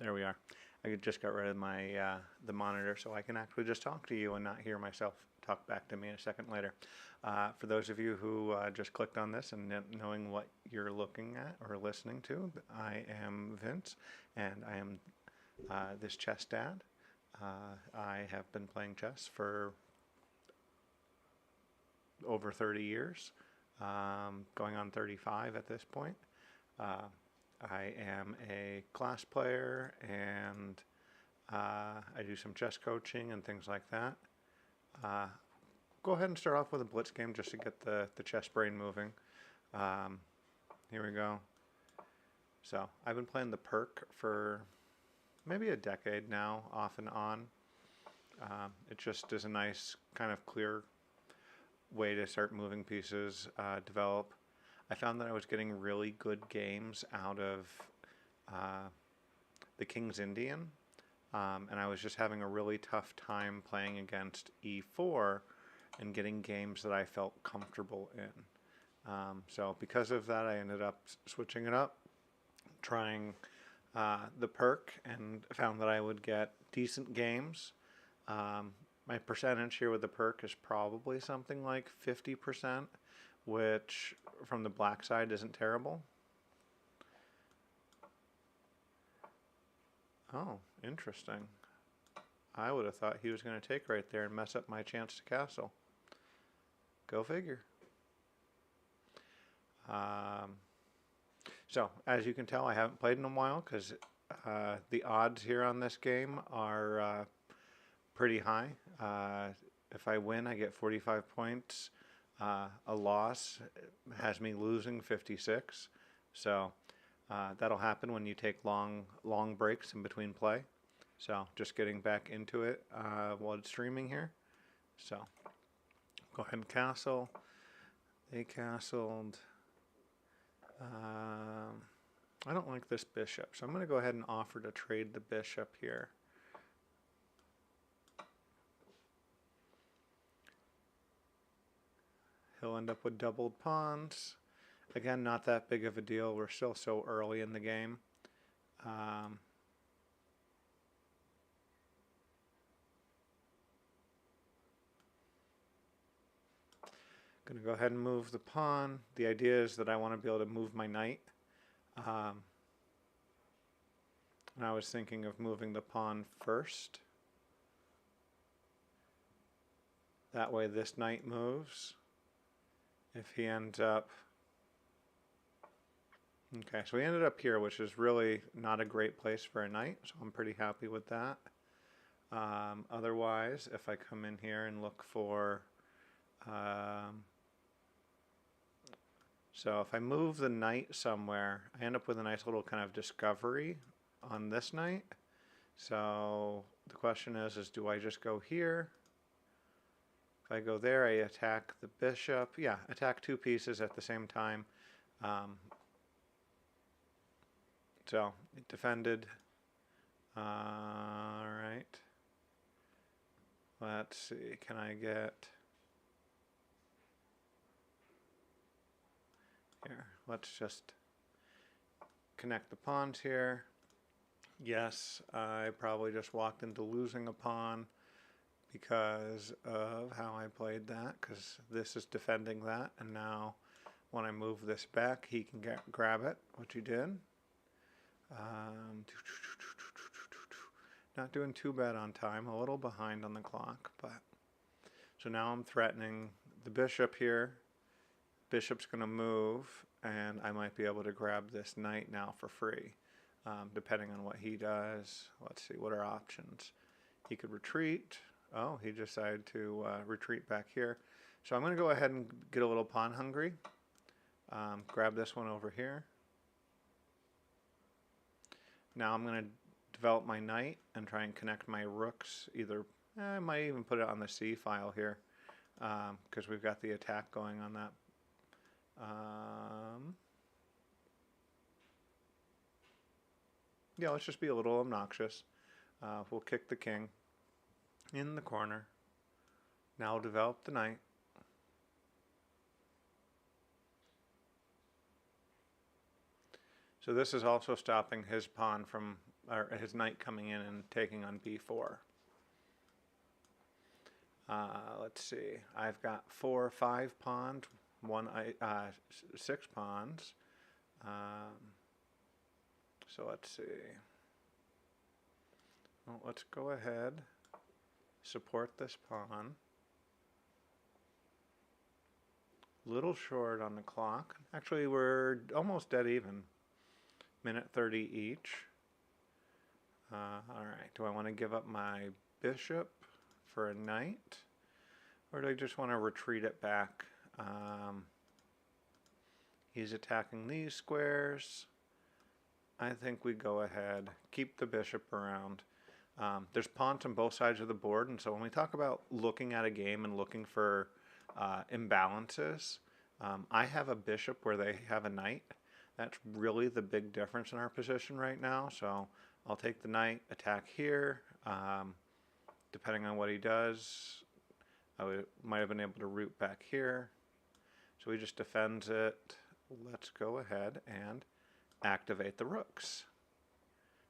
There we are. I just got rid of my the monitor so I can actually just talk to you and not hear myself talk back to me a second later. For those of you who just clicked on this and knowing what you're looking at or listening to, I am Vince, and I am ThisChessDad. I have been playing chess for over 30 years, going on 35 at this point. I am a class player, and I do some chess coaching and things like that. Go ahead and start off with a blitz game just to get the chess brain moving. Here we go. So I've been playing the perk for maybe a decade now, off and on. It just is a nice kind of clear way to start moving pieces, develop. I found that I was getting really good games out of the King's Indian, and I was just having a really tough time playing against e4 and getting games that I felt comfortable in. So because of that, I ended up switching it up, trying the perk, and found that I would get decent games. My percentage here with the perk is probably something like 50%, which from the black side isn't terrible. Oh, interesting. I would have thought he was going to take right there and mess up my chance to castle. Go figure. So, as you can tell, I haven't played in a while because the odds here on this game are pretty high. If I win, I get 45 points. A loss has me losing 56. So that'll happen when you take long breaks in between play. So just getting back into it while it's streaming here. So go ahead and castle. They castled. I don't like this bishop, so I'm going to go ahead and offer to trade the bishop here. He'll end up with doubled pawns. Again, not that big of a deal. We're still so early in the game. Going to go ahead and move the pawn. The idea is that I want to be able to move my knight. And I was thinking of moving the pawn first. That way this knight moves. If he ends up... Okay, so we ended up here, which is really not a great place for a knight, so I'm pretty happy with that. Otherwise, if I come in here and look for... so if I move the knight somewhere, I end up with a nice little kind of discovery on this knight. So the question is do I just go here? If I go there, I attack the bishop. Yeah, attack two pieces at the same time. So it defended. All right. Let's see. Can I get... Here, let's just connect the pawns here. Yes, I probably just walked into losing a pawn because of how I played that, because this is defending that, and now when I move this back, he can grab it, which he did. Not doing too bad on time, a little behind on the clock, but so now I'm threatening the bishop here. Bishop's going to move, and I might be able to grab this knight now for free, depending on what he does. Let's see, what are options? He could retreat. Oh, he decided to retreat back here. So I'm going to go ahead and get a little pawn hungry. Grab this one over here. Now I'm going to develop my knight and try and connect my rooks. Either I might even put it on the C file here, because we've got the attack going on that. Yeah, let's just be a little obnoxious. We'll kick the king in the corner. Now we'll develop the knight. So this is also stopping his pawn from or his knight coming in and taking on b4. Let's see. I've got 4 or 5 pawns, 6 pawns. So let's see. Well, let's go ahead, support this pawn. Little short on the clock. Actually, we're almost dead even. Minute 30 each. All right. Do I want to give up my bishop for a knight, or do I just want to retreat it back? He's attacking these squares. I think we go ahead, keep the bishop around. There's pawns on both sides of the board, and so when we talk about looking at a game and looking for imbalances, I have a bishop where they have a knight. That's really the big difference in our position right now. So I'll take the knight, attack here. Depending on what he does, might have been able to root back here. So he just defends it. Let's go ahead and activate the rooks.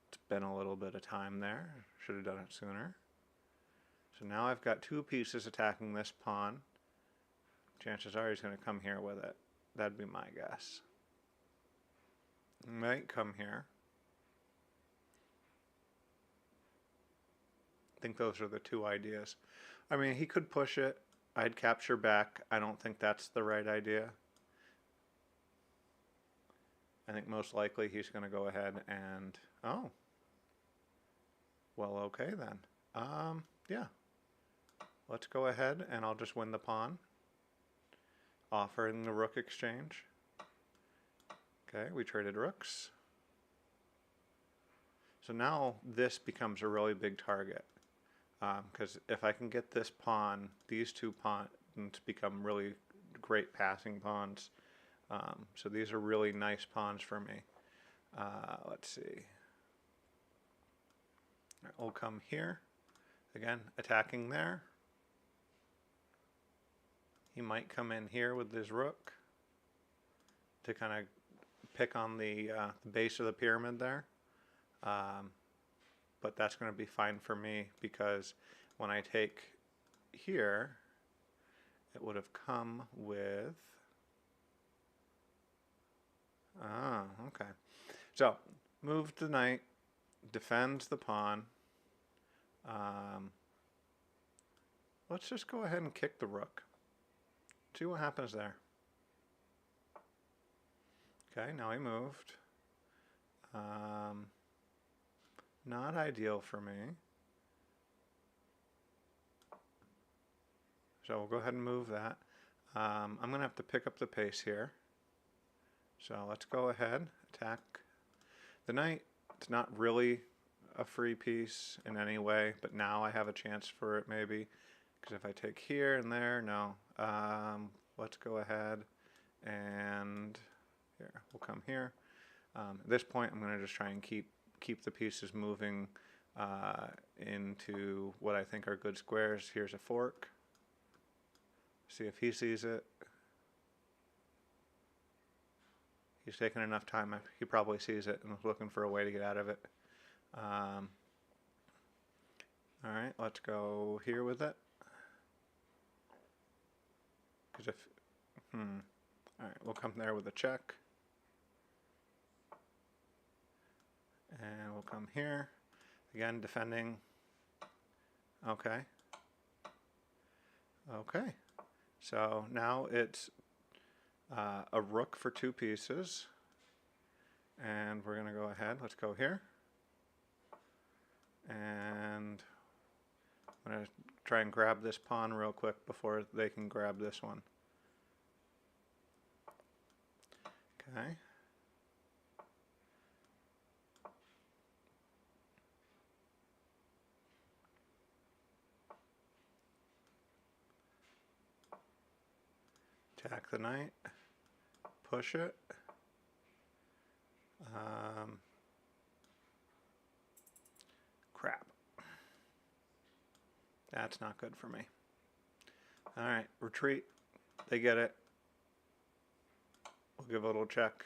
It's been a little bit of time there. Should have done it sooner. So now I've got 2 pieces attacking this pawn. Chances are he's going to come here with it. That'd be my guess. He might come here. I think those are the 2 ideas. I mean, he could push it. I'd capture back. I don't think that's the right idea. I think most likely he's going to go ahead and... Oh. Well, okay then. Yeah. Let's go ahead and I'll just win the pawn. Offering the rook exchange. Okay, we traded rooks. So now this becomes a really big target. Because if I can get this pawn, these 2 pawns become really great passing pawns. So these are really nice pawns for me. Let's see. We'll come here. Again, attacking there. He might come in here with his rook to kind of pick on the base of the pyramid there. But that's going to be fine for me because when I take here, it would have come with... Ah, okay. So, move the knight, defends the pawn. Let's just go ahead and kick the rook. See what happens there. Okay, now he moved. Not ideal for me. So we'll go ahead and move that. I'm going to have to pick up the pace here. So let's go ahead, attack the knight. It's not really a free piece in any way, but now I have a chance for it maybe. Because if I take here and there, no. Let's go ahead and here, we'll come here. At this point, I'm going to just try and keep the pieces moving into what I think are good squares. Here's a fork. See if he sees it. He's taken enough time. He probably sees it and is looking for a way to get out of it. All right, let's go here with it. Because if, all right, we'll come there with a check. And we'll come here. Again, defending. Okay. Okay. So now it's a rook for 2 pieces. And we're going to go ahead. Let's go here. And I'm going to try and grab this pawn real quick before they can grab this one. Okay. Attack the knight, push it. Crap. That's not good for me. All right, retreat. They get it. We'll give a little check.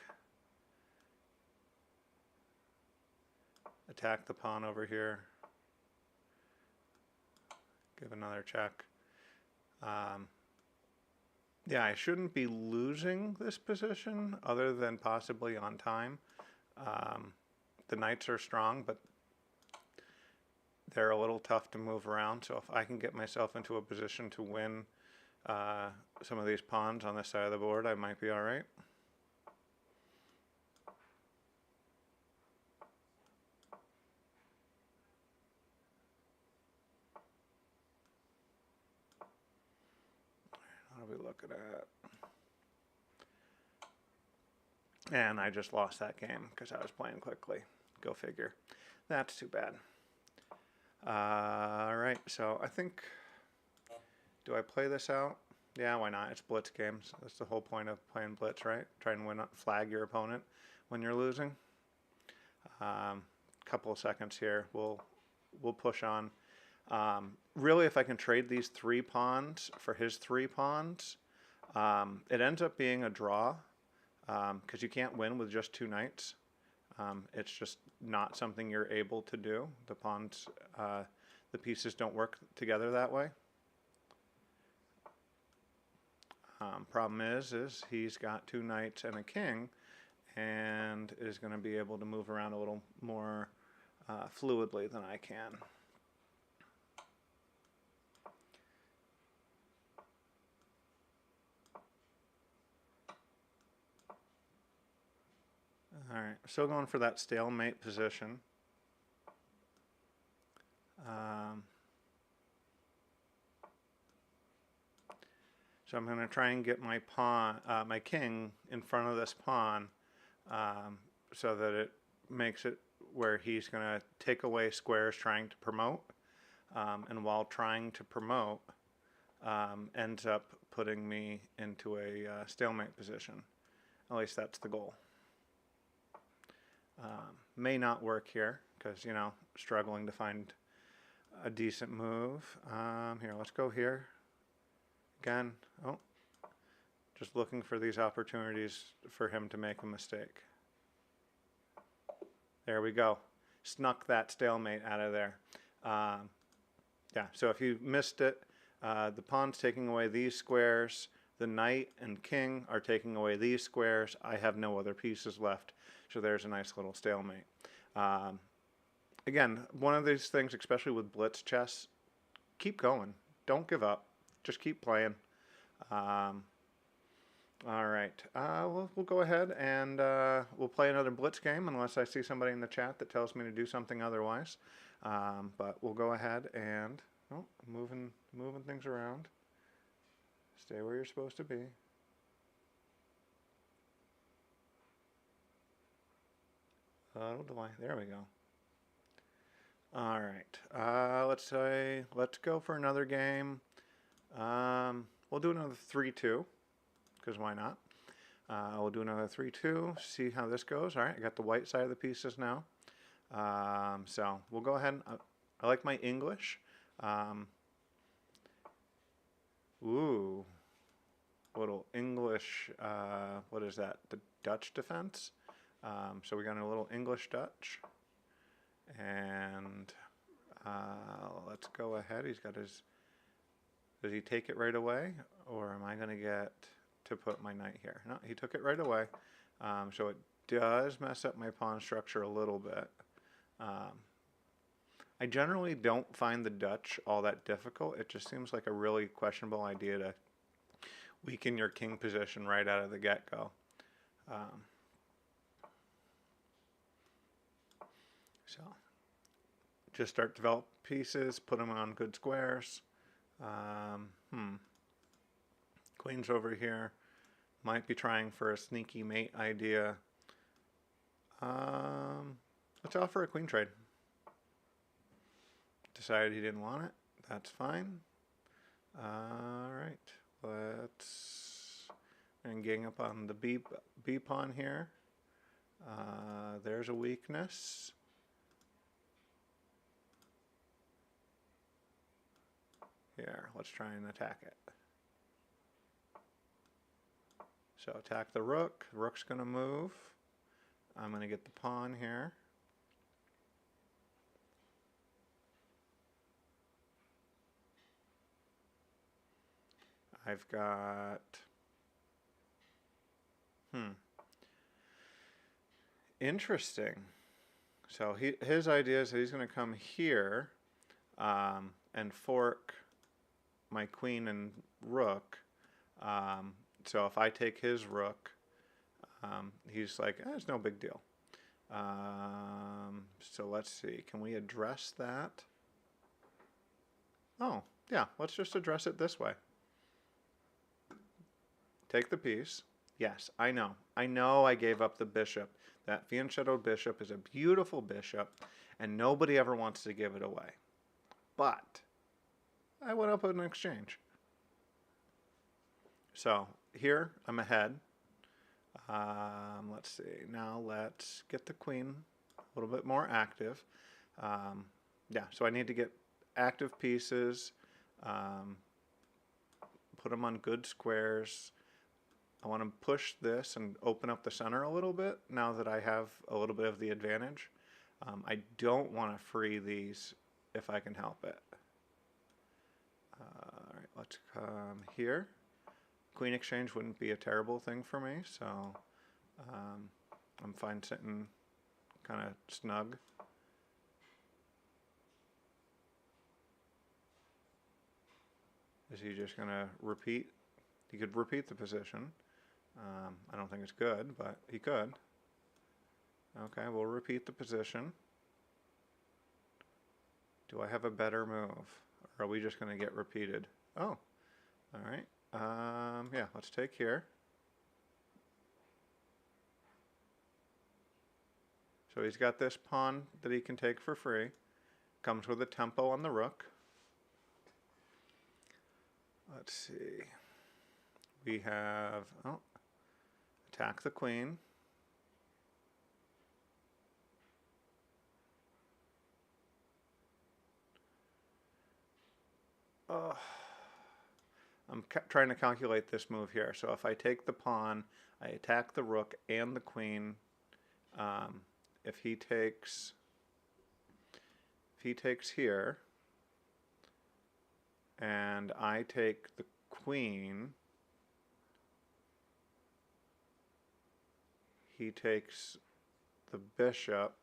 attack the pawn over here, give another check. Yeah, I shouldn't be losing this position other than possibly on time. The knights are strong, but they're a little tough to move around, so if I can get myself into a position to win some of these pawns on this side of the board, I might be all right. What are we looking at? And I just lost that game because I was playing quickly. Go figure. That's too bad. All right, so I think, do I play this out? Yeah, why not? It's blitz games. That's the whole point of playing blitz, right? Try and win, flag your opponent when you're losing. Couple of seconds here. We'll push on. Really, if I can trade these 3 pawns for his 3 pawns, it ends up being a draw because you can't win with just 2 knights. It's just not something you're able to do. The pawns, the pieces don't work together that way. Problem is he's got 2 knights and a king, and is going to be able to move around a little more fluidly than I can. All right, still going for that stalemate position. So I'm going to try and get my pawn, my king, in front of this pawn, so that it makes it where he's going to take away squares trying to promote, and while trying to promote, ends up putting me into a stalemate position. At least that's the goal. May not work here because, you know, struggling to find a decent move. Here, let's go here. Again, oh, just looking for these opportunities for him to make a mistake. There we go. Snuck that stalemate out of there. Yeah, so if you missed it, the pawn's taking away these squares. The knight and king are taking away these squares. I have no other pieces left, so there's a nice little stalemate. Again, one of these things, especially with blitz chess, keep going. Don't give up. Just keep playing. All right, we'll go ahead and we'll play another blitz game unless I see somebody in the chat that tells me to do something otherwise. But we'll go ahead and moving things around. Stay where you're supposed to be. There we go. All right, let's go for another game. We'll do another 3-2, because why not? We'll do another 3-2, see how this goes. All right, I got the white side of the pieces now. So we'll go ahead. I like my English. Ooh, little English, what is that? The Dutch defense. So we got a little English Dutch. And let's go ahead. He's got his... Does he take it right away, or am I going to get to put my knight here? No, he took it right away. So it does mess up my pawn structure a little bit. I generally don't find the Dutch all that difficult. It just seems like a really questionable idea to weaken your king position right out of the get-go. So just start to develop pieces, put them on good squares. Queen's over here. Might be trying for a sneaky mate idea. Let's offer a queen trade. Decided he didn't want it. That's fine. All right. Let's gang up on the B pawn here. There's a weakness. Here, let's try and attack it. So attack the rook. The rook's going to move. I'm going to get the pawn here. I've got, interesting. So his idea is that he's going to come here and fork my queen and rook. So if I take his rook, he's like, it's no big deal. So let's see, can we address that? Oh, yeah, let's just address it this way. Take the piece. Yes, I know. I know I gave up the bishop. That fianchetto bishop is a beautiful bishop, and nobody ever wants to give it away. But I went up in exchange. So here I'm ahead. Let's see. Now let's get the queen a little bit more active. Yeah, so I need to get active pieces, put them on good squares. I want to push this and open up the center a little bit now that I have a little bit of the advantage. I don't want to free these if I can help it. All right, let's come here. Queen exchange wouldn't be a terrible thing for me, so I'm fine sitting kind of snug. Is he just going to repeat? He could repeat the position. I don't think it's good, but he could. Okay, we'll repeat the position. Do I have a better move? Or are we just going to get repeated? Oh, all right. Yeah, let's take here. So he's got this pawn that he can take for free. Comes with a tempo on the rook. Let's see. We have, attack the queen. I'm trying to calculate this move here. So if I take the pawn, I attack the rook and the queen. If he takes here, and I take the queen, he takes the bishop,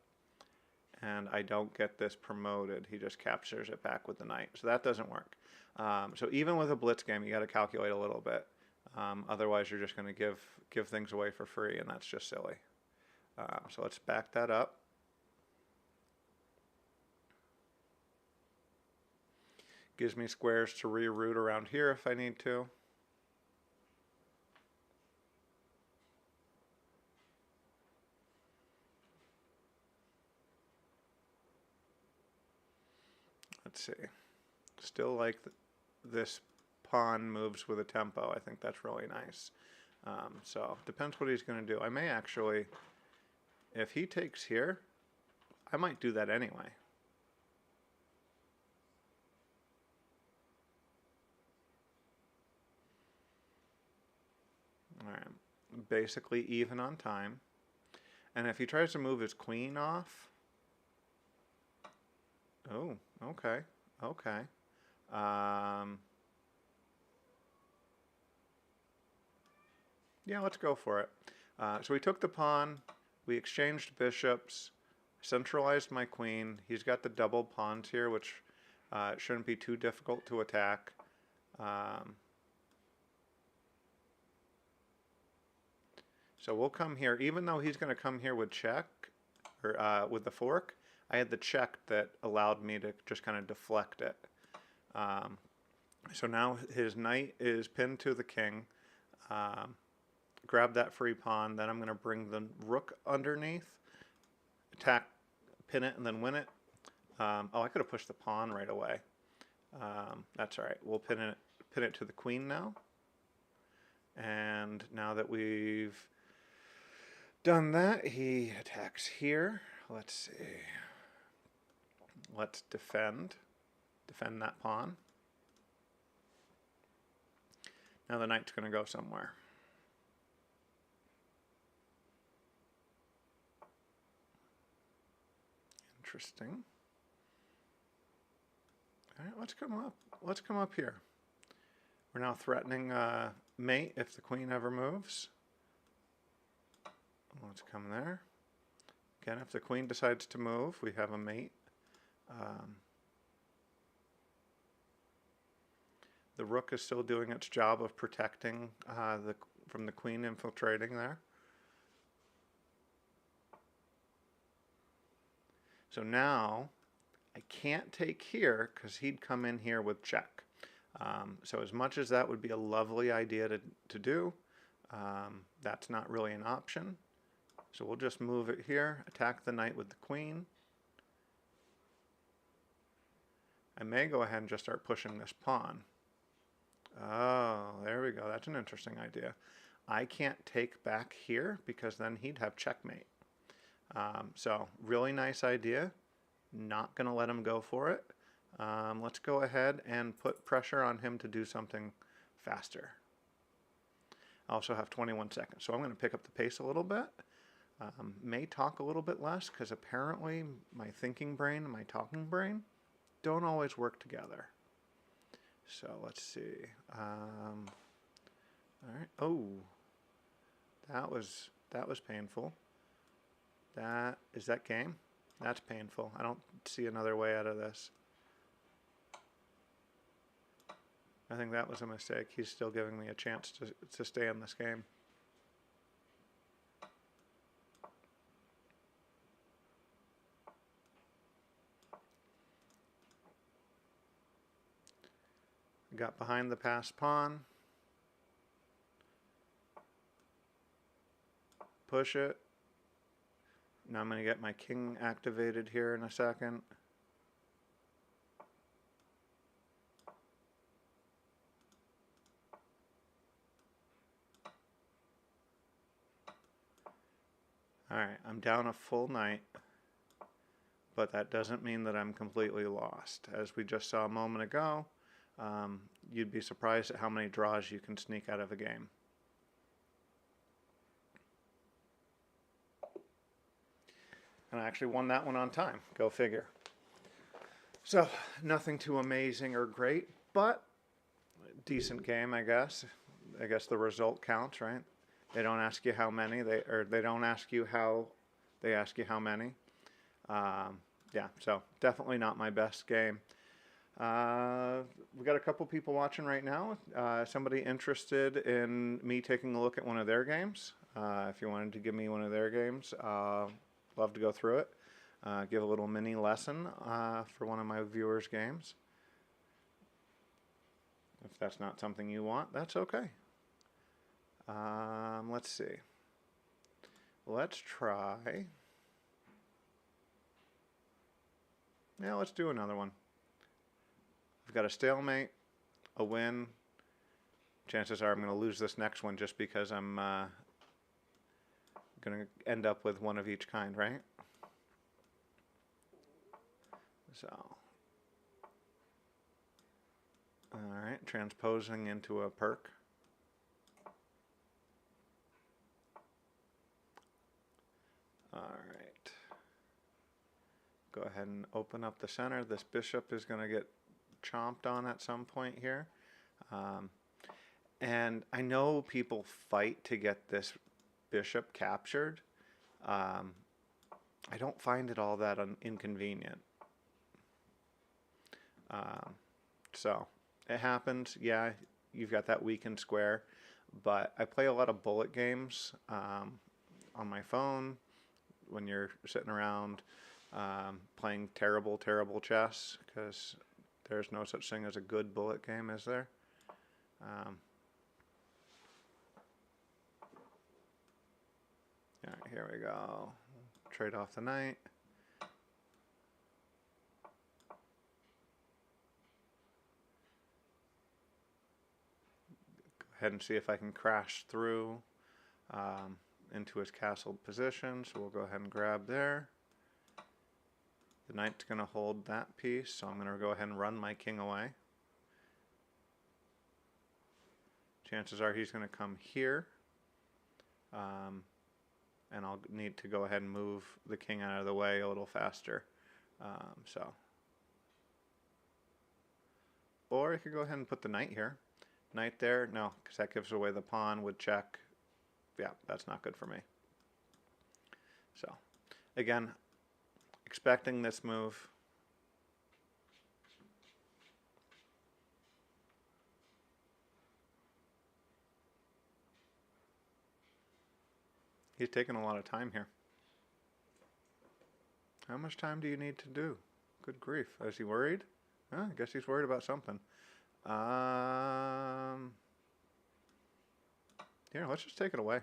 and I don't get this promoted. He just captures it back with the knight. So that doesn't work. So even with a blitz game, you got to calculate a little bit. Otherwise, you're just going to give things away for free, and that's just silly. So let's back that up. Gives me squares to reroute around here if I need to. Let's see. Still like this pawn moves with a tempo. I think that's really nice. So depends what he's going to do. I may actually, if he takes here, I might do that anyway. All right, basically even on time. And if he tries to move his queen off, oh, okay, okay. Yeah, let's go for it. So we took the pawn, we exchanged bishops, centralized my queen. He's got the double pawns here, which shouldn't be too difficult to attack. So we'll come here, even though he's going to come here with check, or with the fork, I had the check that allowed me to just kind of deflect it. So now his knight is pinned to the king. Grab that free pawn, then I'm going to bring the rook underneath, attack, pin it, and then win it. Oh, I could have pushed the pawn right away. That's all right. We'll pin it to the queen now. And now that we've done that, he attacks here. Let's see. Let's defend that pawn. Now the knight's going to go somewhere. Interesting. All right, let's come up. Let's come up here. We're now threatening mate if the queen ever moves. Let's come there. Again, if the queen decides to move, we have a mate. The rook is still doing its job of protecting from the queen infiltrating there. So now I can't take here because he'd come in here with check. So as much as that would be a lovely idea to do, that's not really an option. So we'll just move it here, attack the knight with the queen. I may go ahead and just start pushing this pawn. Oh, there we go. That's an interesting idea. I can't take back here because then he'd have checkmate. So really nice idea. Not going to let him go for it. Let's go ahead and put pressure on him to do something faster. I also have 21 seconds, so I'm going to pick up the pace a little bit. May talk a little bit less because apparently my thinking brain and my talking brain don't always work together. So let's see. All right. Oh, that was painful. Is that game? That's painful. I don't see another way out of this. I think that was a mistake. He's still giving me a chance to stay in this game. Got behind the passed pawn. Push it. Now I'm going to get my king activated here in a second. Alright, I'm down a full knight, but that doesn't mean that I'm completely lost. As we just saw a moment ago, you'd be surprised at how many draws you can sneak out of a game. And I actually won that one on time. Go figure. So, nothing too amazing or great, but decent game, I guess. I guess the result counts, right? They don't ask you how many, they don't ask you how, they ask you how many. Yeah, so definitely not my best game. We got a couple people watching right now. Somebody interested in me taking a look at one of their games. If you wanted to give me one of their games, love to go through it. Give a little mini lesson for one of my viewers' games. If that's not something you want, that's okay. Let's see. Let's try. Yeah, let's do another one. I've got a stalemate, a win. Chances are I'm going to lose this next one just because I'm going to end up with one of each kind, right? So, all right, transposing into a perk. All right. Go ahead and open up the center. This bishop is going to get chomped on at some point here. And I know people fight to get this bishop captured. I don't find it all that inconvenient. So it happens. Yeah, you've got that weakened square. But I play a lot of bullet games on my phone when you're sitting around playing terrible chess, because there's no such thing as a good bullet game, is there? All right, here we go. Trade off the knight. Go ahead and see if I can crash through into his castle position. So we'll go ahead and grab there. The knight's going to hold that piece, so I'm going to go ahead and run my king away. Chances are he's going to come here. And I'll need to go ahead and move the king out of the way a little faster. Or I could go ahead and put the knight here. Knight there? No, because that gives away the pawn with check. Yeah, that's not good for me. So, again, expecting this move. He's taking a lot of time here. How much time do you need to do? Good grief. Is he worried? I guess he's worried about something. Here, let's just take it away.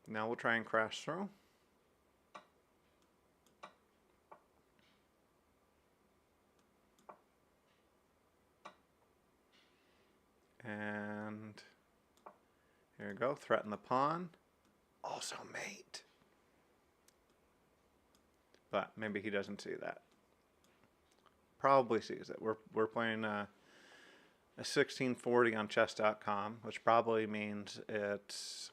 Now we'll try and crash through. And here we go. Threaten the pawn. Also mate. But maybe he doesn't see that. Probably sees it. We're playing a 1640 on chess.com, which probably means it's,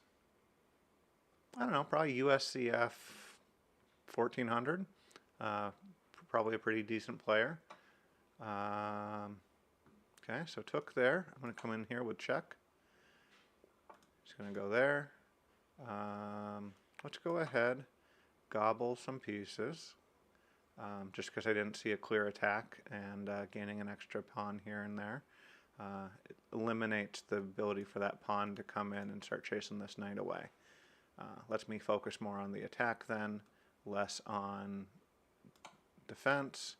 I don't know, probably USCF 1400. Probably a pretty decent player. Okay, so took there. I'm going to come in here with check. Just going to go there. Let's go ahead, gobble some pieces, just because I didn't see a clear attack, and gaining an extra pawn here and there it eliminates the ability for that pawn to come in and start chasing this knight away. Lets me focus more on the attack then, less on defense.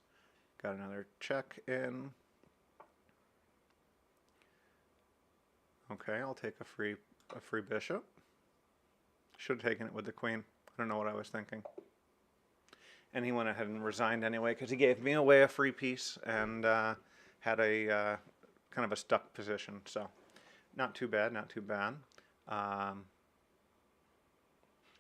Got another check in. Okay, I'll take a free bishop. Should have taken it with the queen. I don't know what I was thinking. And he went ahead and resigned anyway because he gave me away a free piece and had a kind of a stuck position. So not too bad, not too bad.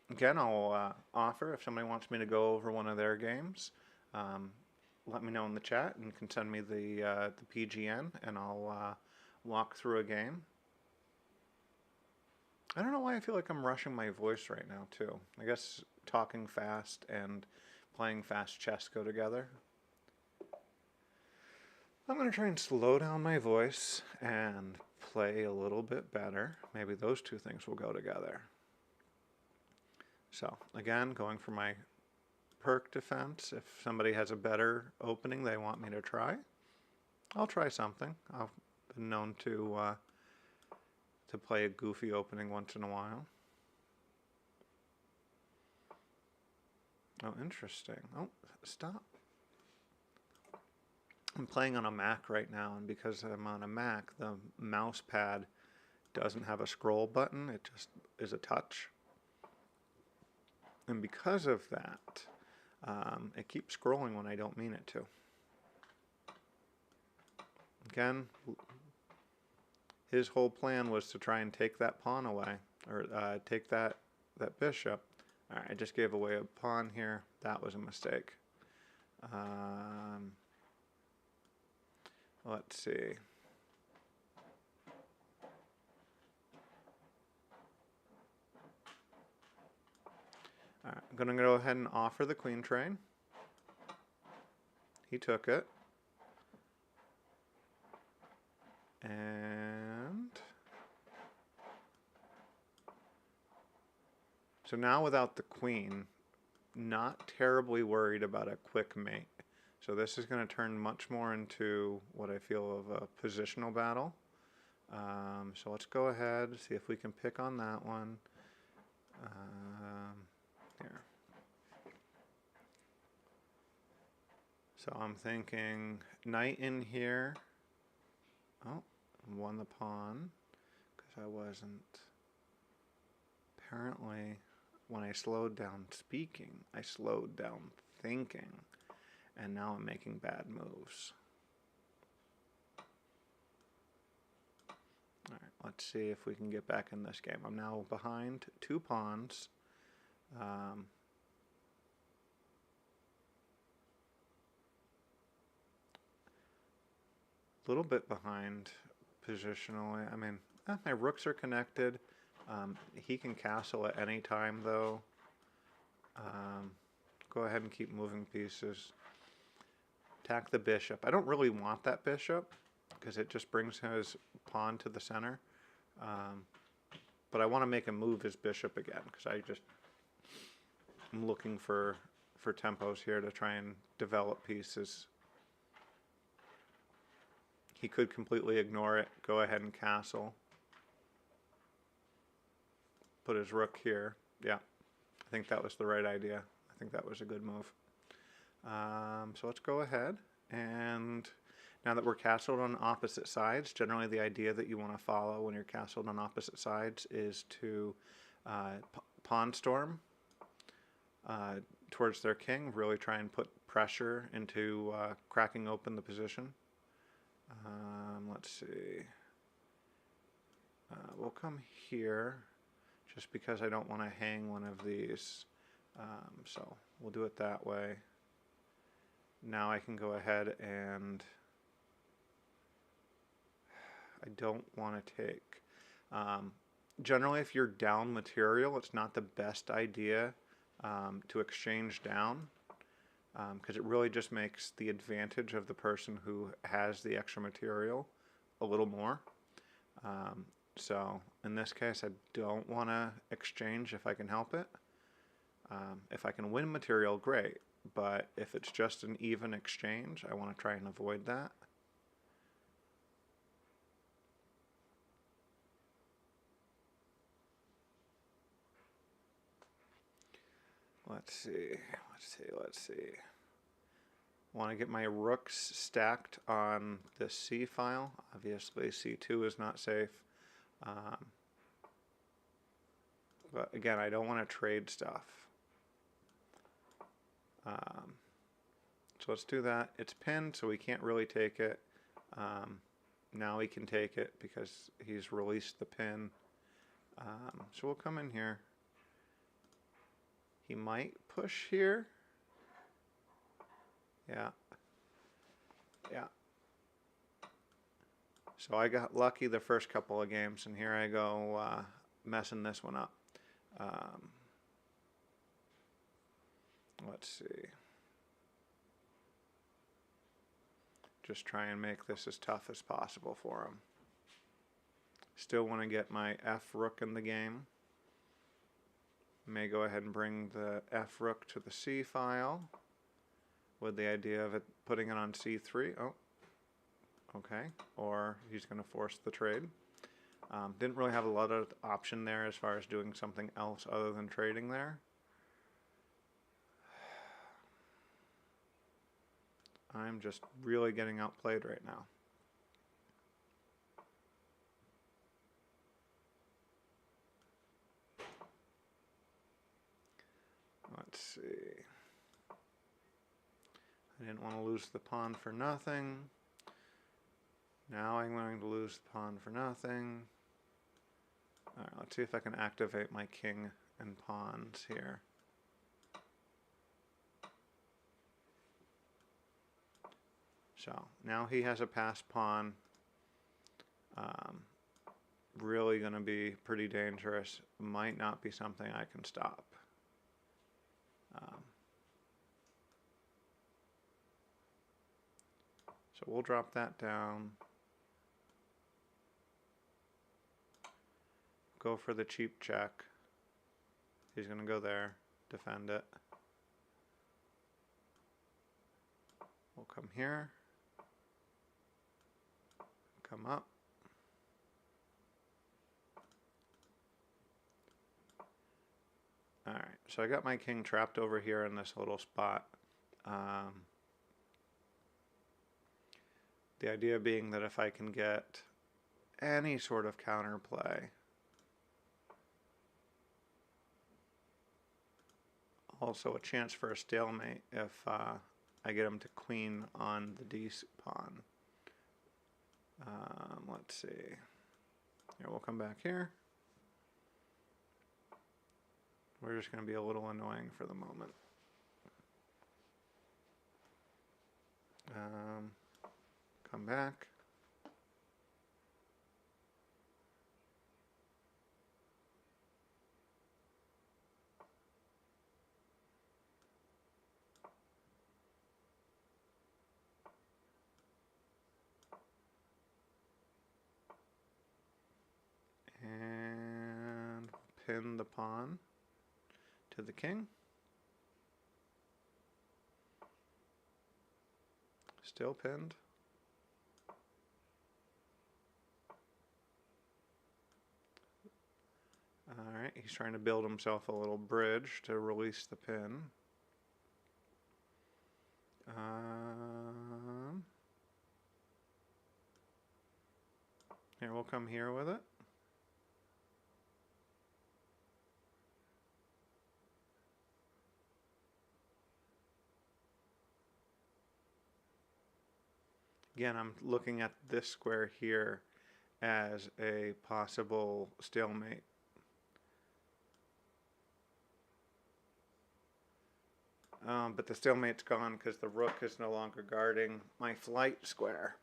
Again, I'll offer if somebody wants me to go over one of their games. Let me know in the chat and can send me the PGN and I'll walk through a game. I don't know why I feel like I'm rushing my voice right now, too. I guess talking fast and playing fast chess go together. I'm going to try and slow down my voice and play a little bit better. Maybe those two things will go together. So, again, going for my perk defense. If somebody has a better opening they want me to try, I'll try something. I've been known to play a goofy opening once in a while. Oh, interesting. Oh, stop. I'm playing on a Mac right now, and because I'm on a Mac, the mouse pad doesn't have a scroll button. It just is a touch. And because of that, it keeps scrolling when I don't mean it to. Again, his whole plan was to try and take that pawn away, or take that bishop. All right, I just gave away a pawn here. That was a mistake. Let's see. All right, I'm going to go ahead and offer the queen trade. He took it. And so now without the queen, not terribly worried about a quick mate. So this is going to turn much more into what I feel of a positional battle. So let's go ahead, see if we can pick on that one. Here. So I'm thinking knight in here. Oh, won the pawn because I wasn't. Apparently, when I slowed down speaking, I slowed down thinking. And now I'm making bad moves. All right, let's see if we can get back in this game. I'm now behind 2 pawns. A little bit behind positionally. I mean, my rooks are connected. He can castle at any time, though. Go ahead and keep moving pieces. Attack the bishop. I don't really want that bishop because it just brings his pawn to the center. But I want to make him move his bishop again because I'm looking for tempos here to try and develop pieces. He could completely ignore it, go ahead and castle. Put his rook here. Yeah, I think that was the right idea. I think that was a good move. So let's go ahead, and now that we're castled on opposite sides, generally the idea that you want to follow when you're castled on opposite sides is to pawn storm towards their king, really try and put pressure into cracking open the position. Let's see. We'll come here just because I don't want to hang one of these. So we'll do it that way. Now I can go ahead and I don't want to take. Generally, if you're down material, it's not the best idea to exchange down because it really just makes the advantage of the person who has the extra material a little more. So in this case, I don't want to exchange if I can help it. If I can win material, great. But if it's just an even exchange, I want to try and avoid that. Let's see. Want to get my rooks stacked on the C file. Obviously, C2 is not safe. But again, I don't want to trade stuff. So let's do that. It's pinned, so we can't really take it. Now we can take it because he's released the pin. So we'll come in here. He might push here. Yeah. So I got lucky the first couple of games, and here I go messing this one up. Let's see. Just try and make this as tough as possible for him. Still want to get my F rook in the game. May go ahead and bring the F rook to the C file with the idea of it putting it on C3. Oh, okay. Or he's going to force the trade. Didn't really have a lot of option there as far as doing something else other than trading there. I'm just really getting outplayed right now. Let's see. I didn't want to lose the pawn for nothing. Now I'm going to lose the pawn for nothing. All right, let's see if I can activate my king and pawns here. So now he has a passed pawn. Really going to be pretty dangerous. Might not be something I can stop. So we'll drop that down. Go for the cheap check. He's going to go there, defend it. We'll come here. Come up. Alright, so I got my king trapped over here in this little spot. The idea being that if I can get any sort of counterplay, also a chance for a stalemate if I get him to queen on the D pawn. Let's see. Here, we'll come back here. We're just going to be a little annoying for the moment. Come back. pin the pawn to the king. Still pinned. Alright, he's trying to build himself a little bridge to release the pin. Here, we'll come here with it. Again, I'm looking at this square here as a possible stalemate. But the stalemate's gone because the rook is no longer guarding my flight square.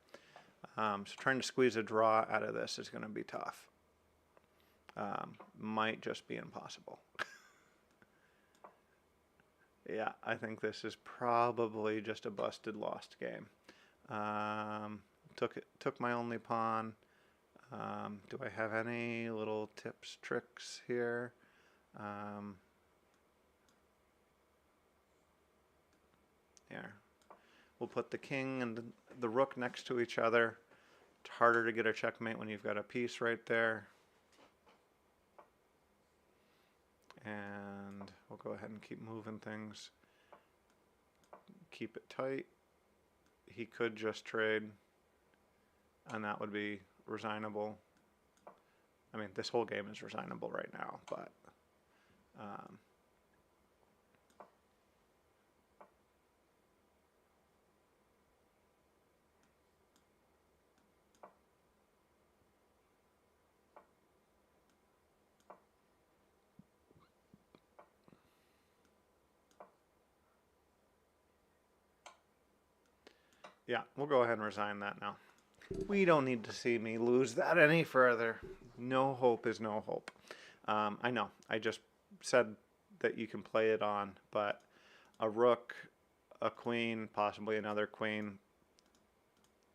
So trying to squeeze a draw out of this is going to be tough. Might just be impossible. Yeah, I think this is probably just a busted lost game. Took my only pawn. Do I have any little tips, tricks here? Here. We'll put the king and the rook next to each other. It's harder to get a checkmate when you've got a piece right there. And we'll go ahead and keep moving things. Keep it tight. He could just trade, and that would be resignable. I mean, this whole game is resignable right now, but yeah, we'll go ahead and resign that now. We don't need to see me lose that any further. No hope is no hope. I know, I just said that you can play it on, but a rook, a queen, possibly another queen,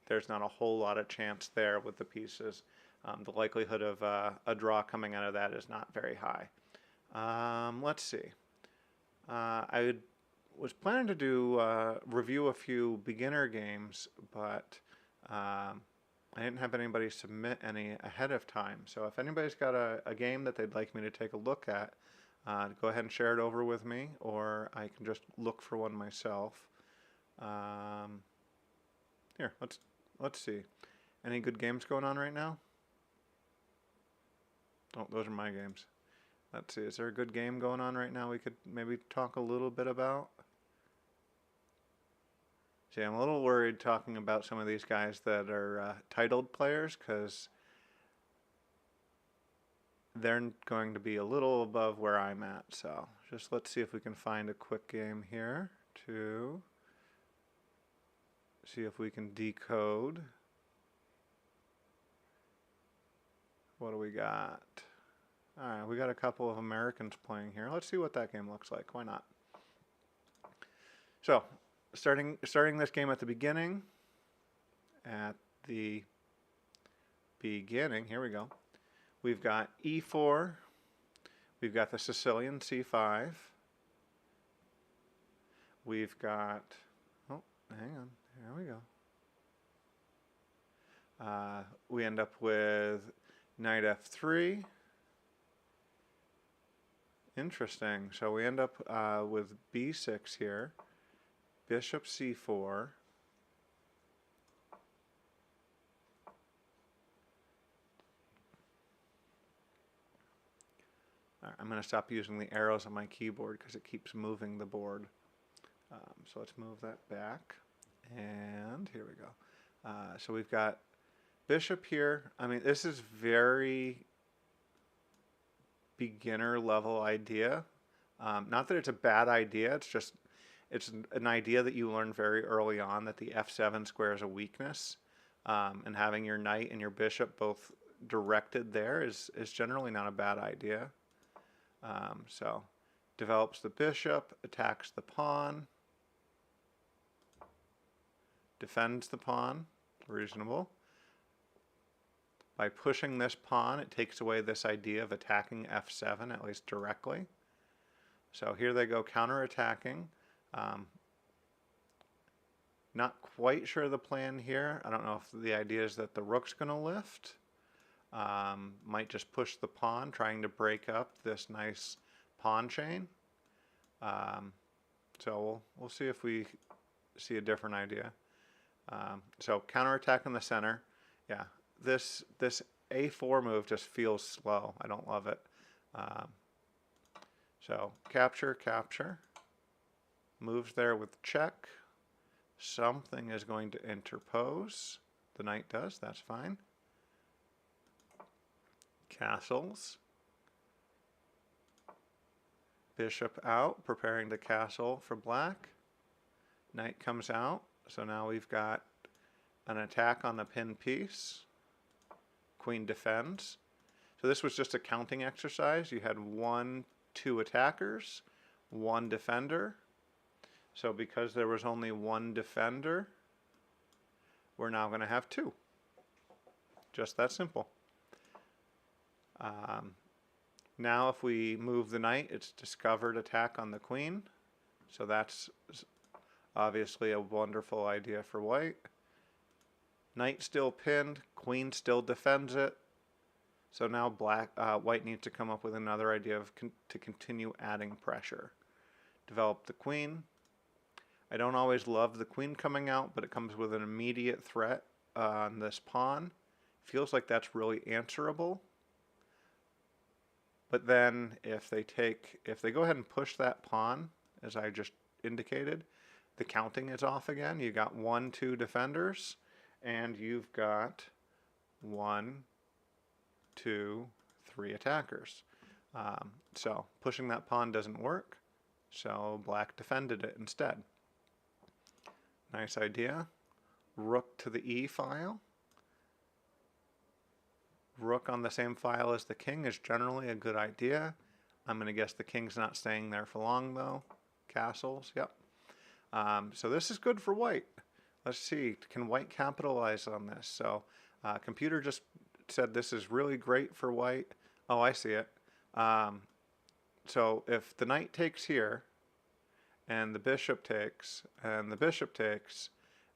there's not a whole lot of chance there with the pieces. The likelihood of a draw coming out of that is not very high. Let's see. I was planning to do review a few beginner games, but I didn't have anybody submit any ahead of time. So if anybody's got a game that they'd like me to take a look at, go ahead and share it over with me, or I can just look for one myself. Here, let's see. Any good games going on right now? Oh, those are my games. Let's see, is there a good game going on right now we could maybe talk a little bit about? See, I'm a little worried talking about some of these guys that are titled players, because they're going to be a little above where I'm at. So just let's see if we can find a quick game here to see if we can decode. What do we got? All right, we got a couple of Americans playing here. Let's see what that game looks like. Why not? So, starting this game at the beginning. At the beginning, here we go. We've got E4. We've got the Sicilian C5. We've got, oh, hang on, there we go. We end up with knight F3. Interesting. So we end up with B6 here. Bishop C4. I'm going to stop using the arrows on my keyboard because it keeps moving the board. So let's move that back. And here we go. So we've got bishop here. I mean, this is very beginner level idea. Not that it's a bad idea, it's just it's an idea that you learn very early on, that the F7 square is a weakness, and having your knight and your bishop both directed there is generally not a bad idea. So develops the bishop, attacks the pawn, defends the pawn, reasonable. By pushing this pawn, it takes away this idea of attacking f7, at least directly. So here they go counterattacking. Not quite sure the plan here. I don't know if the idea is that the rook's going to lift. Might just push the pawn, trying to break up this nice pawn chain. So we'll see if we see a different idea. So counterattack in the center. Yeah, this a4 move just feels slow. I don't love it. So capture, capture. Moves there with check. Something is going to interpose. The knight does, that's fine. Castles. Bishop out, preparing the castle for black. Knight comes out, so now we've got an attack on the pin piece. Queen defends. So this was just a counting exercise. You had 1, 2 attackers, 1 defender. So because there was only 1 defender, we're now going to have 2. Just that simple. Now if we move the knight, it's discovered attack on the queen. So that's obviously a wonderful idea for white. Knight still pinned, queen still defends it. So now white needs to come up with another idea to continue adding pressure. Develop the queen. I don't always love the queen coming out, but it comes with an immediate threat on this pawn. Feels like that's really answerable. But then if they go ahead and push that pawn, as I just indicated, the counting is off again. You got 1, 2 defenders, and you've got 1, 2, 3 attackers. So pushing that pawn doesn't work, so black defended it instead. Nice idea. Rook to the E file. Rook on the same file as the king is generally a good idea. I'm going to guess the king's not staying there for long though. Castles, yep. So this is good for white. Let's see, can white capitalize on this? So computer just said this is really great for white. Oh, I see it. So if the knight takes here, and the bishop takes, and the bishop takes,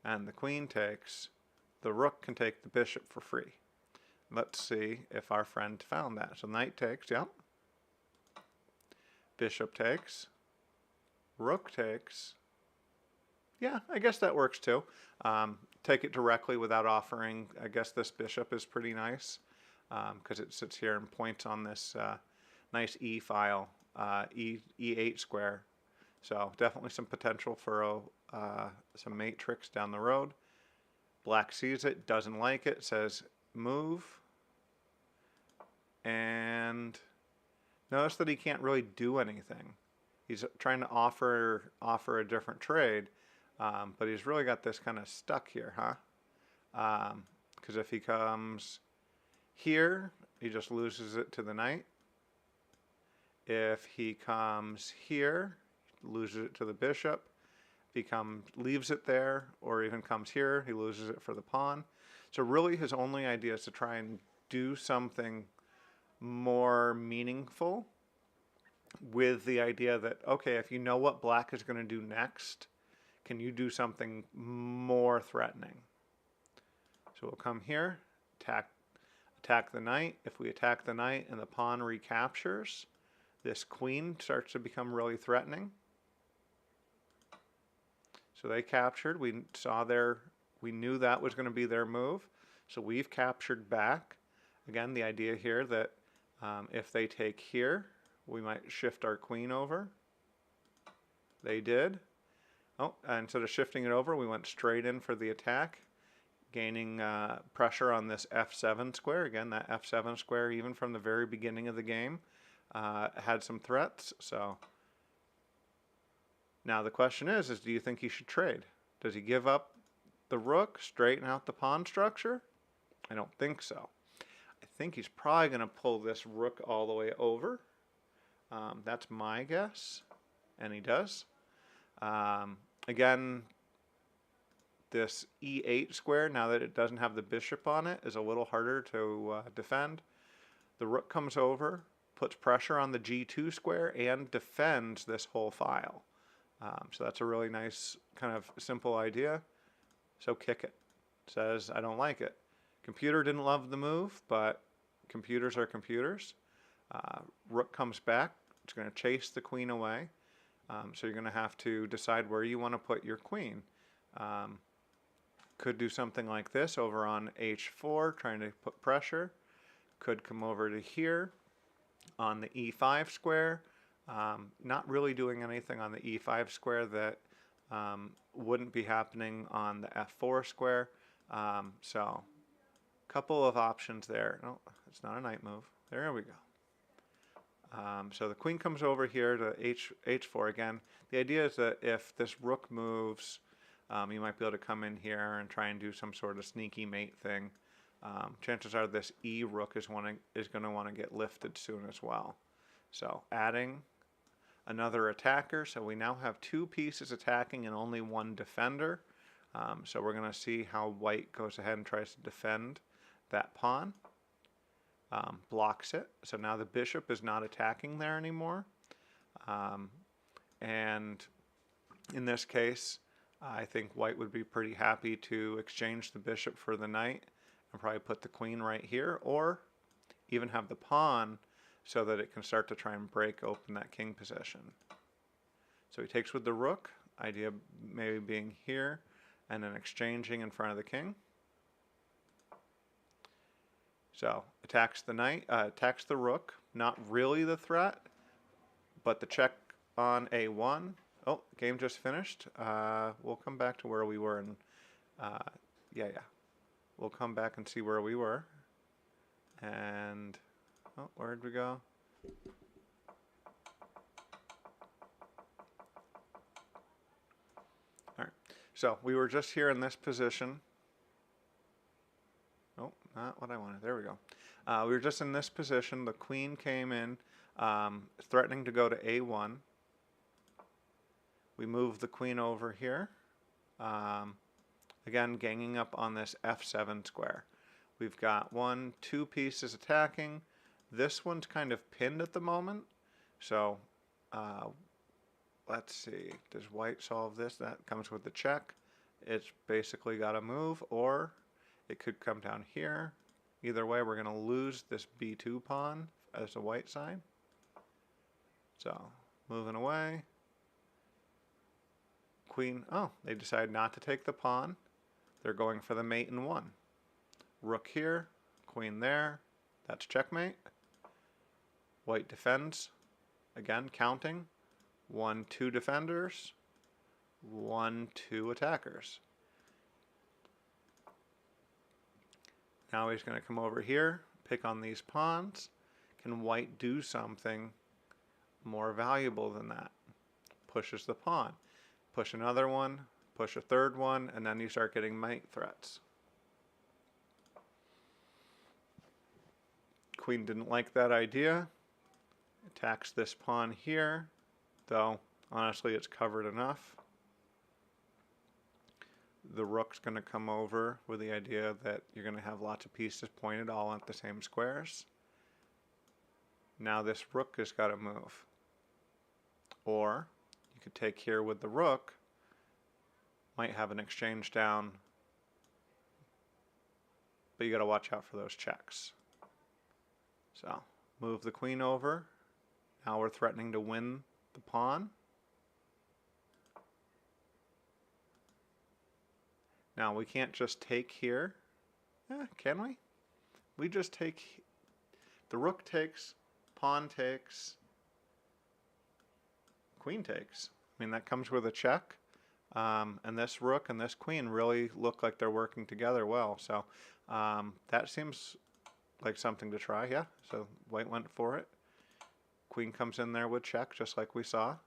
and the queen takes, the rook can take the bishop for free. Let's see if our friend found that. So knight takes, yep. Bishop takes. Rook takes. Yeah, I guess that works too. Take it directly without offering. I guess this bishop is pretty nice because it sits here and points on this nice E file, E8 square. So definitely some potential for some mate tricks down the road. Black sees it, doesn't like it, says move. And notice that he can't really do anything. He's trying to offer a different trade, but he's really got this kind of stuck here, huh? Because if he comes here, he just loses it to the knight. If he comes here, loses it to the bishop. If he leaves it there, or even comes here, he loses it for the pawn. So really his only idea is to try and do something more meaningful with the idea that, okay, if you know what black is going to do next, can you do something more threatening? So we'll come here, attack the knight. If we attack the knight and the pawn recaptures, this queen starts to become really threatening. So they captured. We knew that was going to be their move. So we've captured back. Again, the idea here that if they take here, we might shift our queen over. They did. Oh, instead of shifting it over, we went straight in for the attack, gaining pressure on this f7 square. Again, that f7 square, even from the very beginning of the game, had some threats. So now the question is do you think he should trade? Does he give up the rook, straighten out the pawn structure? I don't think so. I think he's probably going to pull this rook all the way over. That's my guess, and he does. Again, This e8 square, now that it doesn't have the bishop on it, is a little harder to defend. The rook comes over, puts pressure on the g2 square, and defends this whole file. So that's a really nice kind of simple idea. So kick it. Says, I don't like it. Computer didn't love the move, but computers are computers. Rook comes back. It's going to chase the queen away. So you're going to have to decide where you want to put your queen. Could do something like this over on h4, trying to put pressure. Could come over to here on the e5 square. Not really doing anything on the e5 square that wouldn't be happening on the f4 square. So a couple of options there. No, it's not a knight move. There we go. So the queen comes over here to h4 again. The idea is that if this rook moves, you might be able to come in here and try and do some sort of sneaky mate thing. Chances are this e rook is going to want to get lifted soon as well. So adding another attacker. So we now have two pieces attacking and only one defender. So we're going to see how white goes ahead and tries to defend that pawn. Blocks it. So now the bishop is not attacking there anymore. And in this case, I think white would be pretty happy to exchange the bishop for the knight and probably put the queen right here, or even have the pawn so that it can start to try and break open that king position. So he takes with the rook, idea maybe being here, and then exchanging in front of the king. So attacks the knight, attacks the rook, not really the threat, but the check on a1. Oh, game just finished. We'll come back to where we were, and we'll come back and see where we were. And oh, where did we go? All right. So we were just here in this position. Oh, not what I wanted. There we go. We were just in this position. The queen came in, threatening to go to a1. We move the queen over here. Again, ganging up on this f7 square. We've got two pieces attacking. This one's kind of pinned at the moment. So let's see. Does white solve this? That comes with the check. It's basically got to move, or it could come down here. Either way, we're going to lose this b2 pawn as a white side. So moving away. Queen, oh, they decide not to take the pawn. They're going for the mate in one. Rook here, queen there. That's checkmate. White defends. Again, counting. 1, 2 defenders. 1, 2 attackers. Now he's going to come over here, pick on these pawns. Can white do something more valuable than that? Pushes the pawn. Push another one, push a third one, and then you start getting mate threats. Queen didn't like that idea. Attacks this pawn here, though honestly it's covered enough. The rook's going to come over with the idea that you're going to have lots of pieces pointed all at the same squares. Now this rook has got to move. Or you could take here with the rook, might have an exchange down, but you got to watch out for those checks. So move the queen over. Now we're threatening to win the pawn. Now we can't just take here. Can we? We just take, the rook takes, pawn takes, queen takes. I mean, that comes with a check. And this rook and this queen really look like they're working together well. So that seems like something to try, yeah. So white went for it. Queen comes in there with check, just like we saw.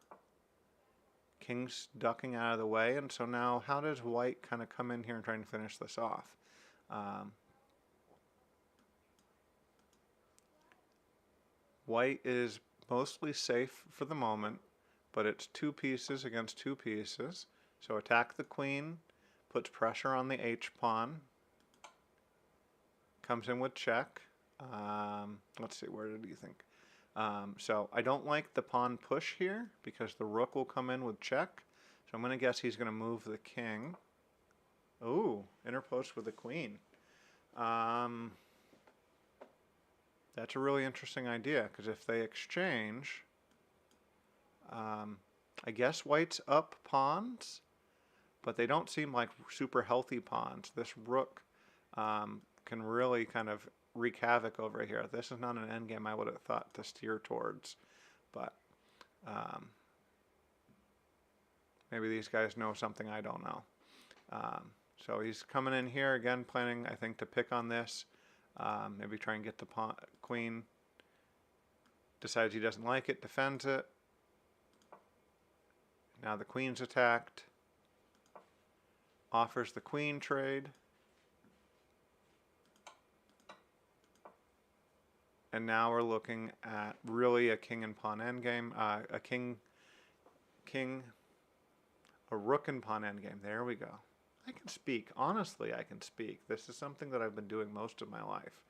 King's ducking out of the way, and so now how does white kind of come in here and try and finish this off? White is mostly safe for the moment, but it's two pieces against two pieces. So attack the queen, puts pressure on the H pawn, comes in with check. Let's see, where did you think? So I don't like the pawn push here because the rook will come in with check. So I'm going to guess he's going to move the king. Ooh, interpost with the queen. That's a really interesting idea because if they exchange, I guess white's up pawns, but they don't seem like super healthy pawns. This rook can really kind of wreak havoc over here. This is not an endgame I would have thought to steer towards, but maybe these guys know something I don't know. So he's coming in here again, planning, I think, to pick on this. Maybe try and get the queen. Decides he doesn't like it, defends it. Now the queen's attacked. Offers the queen trade. And now we're looking at really a king and pawn endgame. A rook and pawn endgame. There we go. I can speak. Honestly, I can speak. This is something that I've been doing most of my life.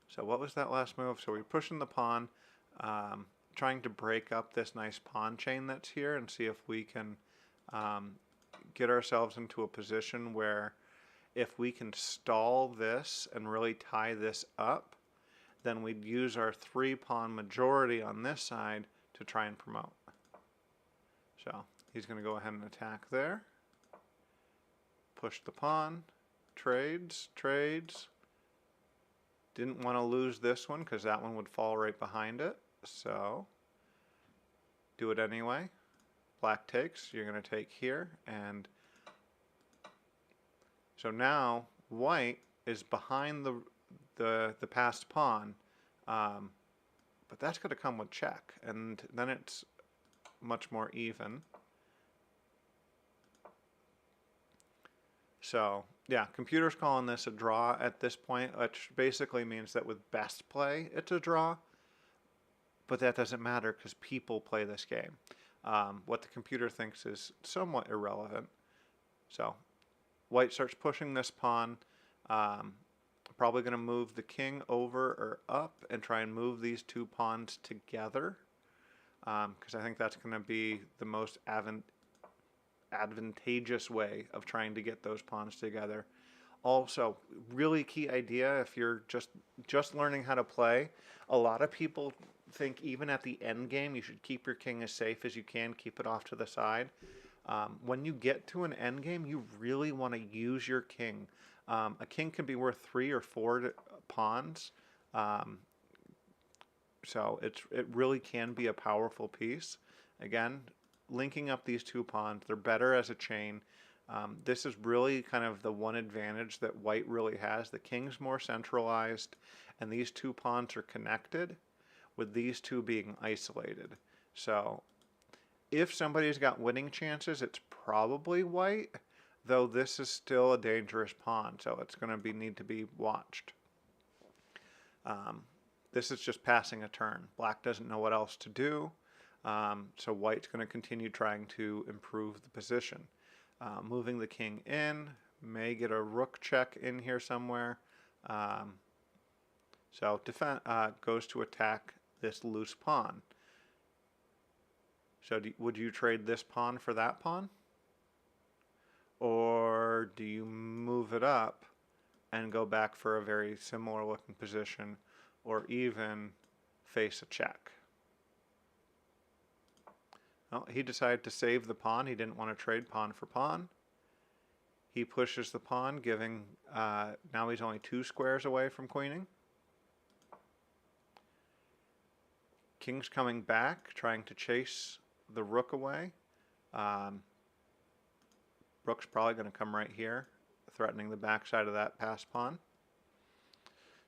So what was that last move? So we're pushing the pawn, trying to break up this nice pawn chain that's here and see if we can get ourselves into a position where if we can stall this and really tie this up, then we'd use our 3-pawn majority on this side to try and promote. So he's going to go ahead and attack there. Push the pawn. Trades. Didn't want to lose this one because that one would fall right behind it. So do it anyway. Black takes. You're going to take here. And so now white is behind the passed pawn. But that's going to come with check. And then it's much more even. So, yeah, computer's calling this a draw at this point, which basically means that with best play, it's a draw. But that doesn't matter because people play this game. What the computer thinks is somewhat irrelevant. So, white starts pushing this pawn. Probably going to move the king over or up and try and move these 2 pawns together. Because I think that's going to be the most advantageous way of trying to get those pawns together. Also, really key idea if you're just learning how to play, a lot of people think even at the end game you should keep your king as safe as you can, keep it off to the side. When you get to an end game, you really want to use your king. A king can be worth 3 or 4 pawns. So it really can be a powerful piece. Again, linking up these 2 pawns, they're better as a chain. This is really kind of the one advantage that white really has. The king's more centralized, and these 2 pawns are connected, with these 2 being isolated. So if somebody's got winning chances, it's probably white, though this is still a dangerous pawn, so it's going to need to be watched. This is just passing a turn. Black doesn't know what else to do. So white's going to continue trying to improve the position. Moving the king in, may get a rook check in here somewhere. So goes to attack this loose pawn. So would you trade this pawn for that pawn? Or do you move it up and go back for a very similar looking position, or even face a check? Well, he decided to save the pawn. He didn't want to trade pawn for pawn. He pushes the pawn, giving, now he's only 2 squares away from queening. King's coming back, trying to chase the rook away. Rook's probably going to come right here, threatening the backside of that passed pawn.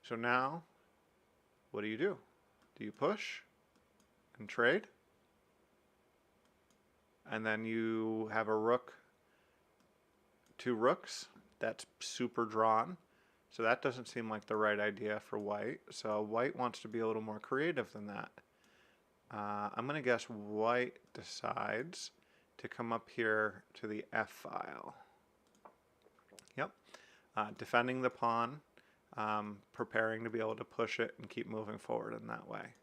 So now, what do? Do you push and trade? And then you have a rook, 2 rooks. That's super drawn. So that doesn't seem like the right idea for white. So white wants to be a little more creative than that. I'm going to guess white decides to come up here to the F file. Yep. Defending the pawn, preparing to be able to push it and keep moving forward in that way.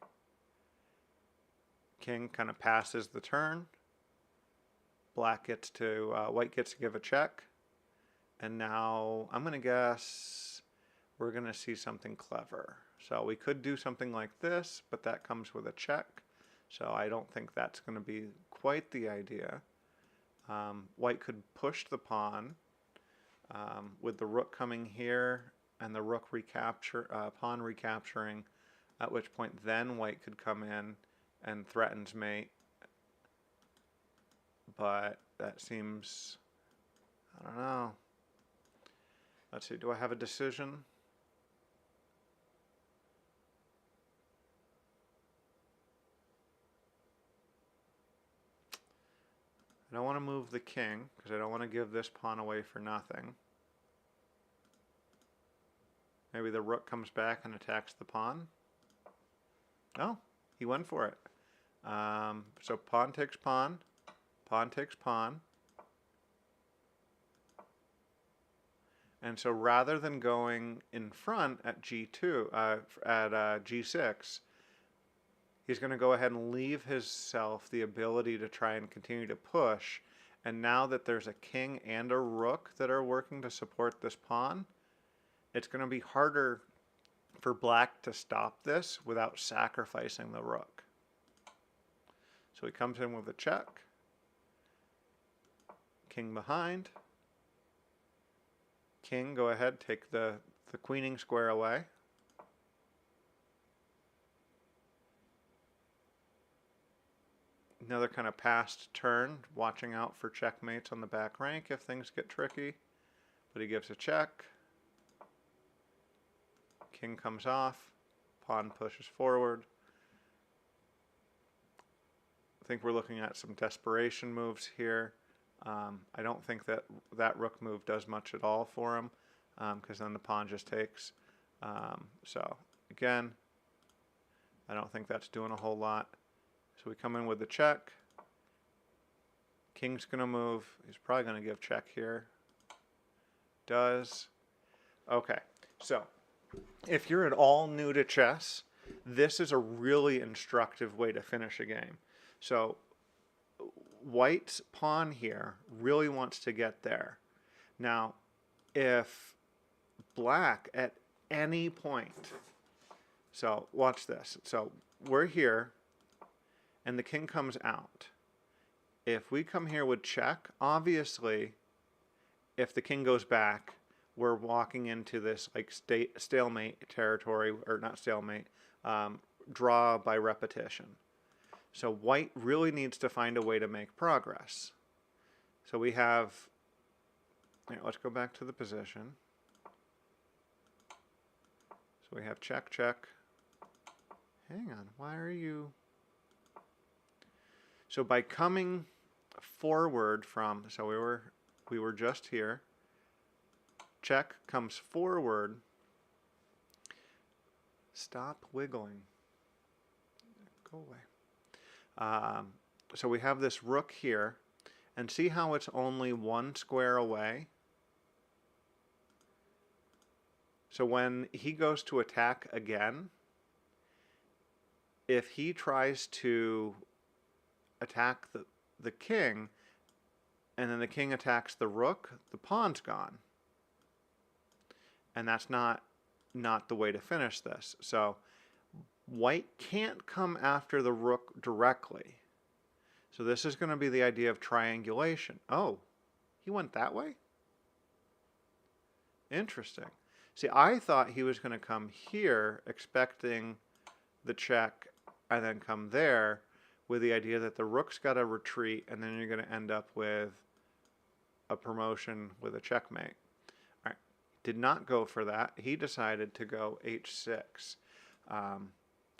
King kind of passes the turn. Black gets to, white gets to give a check. And now I'm going to guess we're going to see something clever. So we could do something like this, but that comes with a check. So I don't think that's going to be quite the idea. White could push the pawn with the rook coming here and the rook pawn recapturing, at which point then white could come in and threatens mate. But that seems, I don't know. Let's see, do I have a decision? I don't want to move the king because I don't want to give this pawn away for nothing. Maybe the rook comes back and attacks the pawn. Oh, he went for it. So pawn takes pawn, pawn takes pawn. And so rather than going in front at G2, at G6, he's going to go ahead and leave himself the ability to try and continue to push. And now that there's a king and a rook that are working to support this pawn, it's going to be harder for black to stop this without sacrificing the rook. So he comes in with a check. King behind. King, go ahead, take the queening square away. Another kind of passed turn, watching out for checkmates on the back rank if things get tricky. But he gives a check. King comes off. Pawn pushes forward. I think we're looking at some desperation moves here. I don't think that rook move does much at all for him, because then the pawn just takes. So again, I don't think that's doing a whole lot. So we come in with the check. King's going to move. He's probably going to give check here. Does. Okay, so if you're at all new to chess, this is a really instructive way to finish a game. So white's pawn here really wants to get there. Now, if black at any point, so watch this. So we're here, and the king comes out. If we come here with check, obviously, if the king goes back, we're walking into this like stalemate territory, or not stalemate, draw by repetition. So white really needs to find a way to make progress. So we have, let's go back to the position. So we have check, check. Hang on, why are you? So by coming forward from, so we were just here. Check comes forward. Stop wiggling. Go away. So we have this rook here, and see how it's only one square away? So when he goes to attack again, if he tries to attack the king, and then the king attacks the rook, the pawn's gone. And that's not the way to finish this. So white can't come after the rook directly. So this is going to be the idea of triangulation. Oh, he went that way? Interesting. See, I thought he was going to come here expecting the check and then come there with the idea that the rook's got to retreat, and then you're going to end up with a promotion with a checkmate. All right. Did not go for that. He decided to go h6.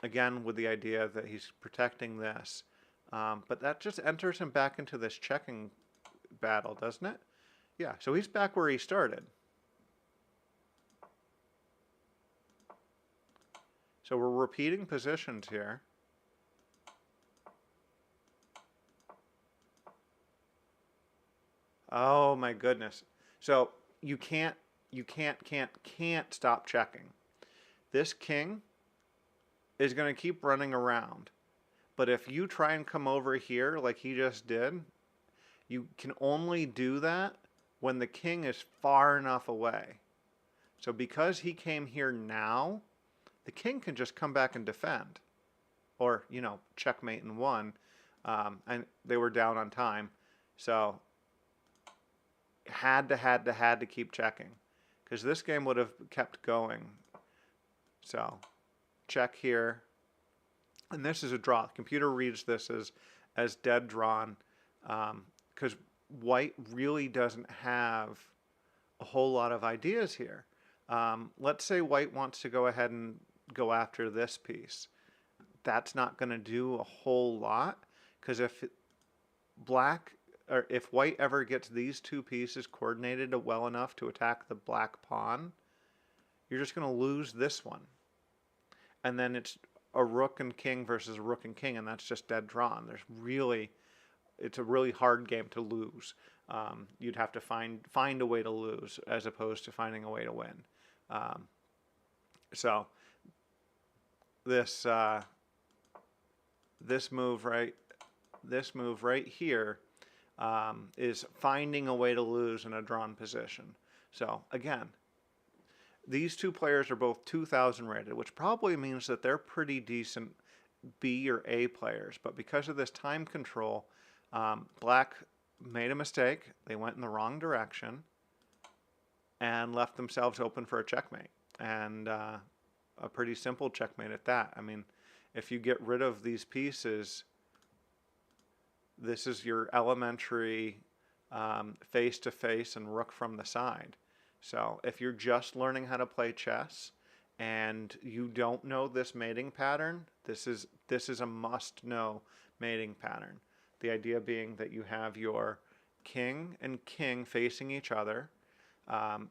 Again, with the idea that he's protecting this. But that just enters him back into this checking battle, doesn't it? Yeah, so he's back where he started. So we're repeating positions here. Oh my goodness. So can't stop checking. This king is going to keep running around. But if you try and come over here like he just did, you can only do that when the king is far enough away. So because he came here now, the king can just come back and defend. Or, checkmate in one. And they were down on time. So had to keep checking. Because this game would have kept going. So check here. And this is a draw. The computer reads this as dead drawn. Because white really doesn't have a whole lot of ideas here. Let's say white wants to go ahead and go after this piece. That's not going to do a whole lot, because if white ever gets these two pieces coordinated well enough to attack the black pawn, you're just going to lose this one. And then it's a rook and king versus a rook and king, and that's just dead drawn. It's a really hard game to lose. You'd have to find a way to lose as opposed to finding a way to win. So this move right here is finding a way to lose in a drawn position. So again, these two players are both 2,000 rated, which probably means that they're pretty decent B or A players. But because of this time control, black made a mistake. They went in the wrong direction and left themselves open for a checkmate. And a pretty simple checkmate at that. I mean, if you get rid of these pieces, this is your elementary face-to-face and rook from the side. So if you're just learning how to play chess and you don't know this mating pattern, this is a must-know mating pattern. The idea being that you have your king and king facing each other.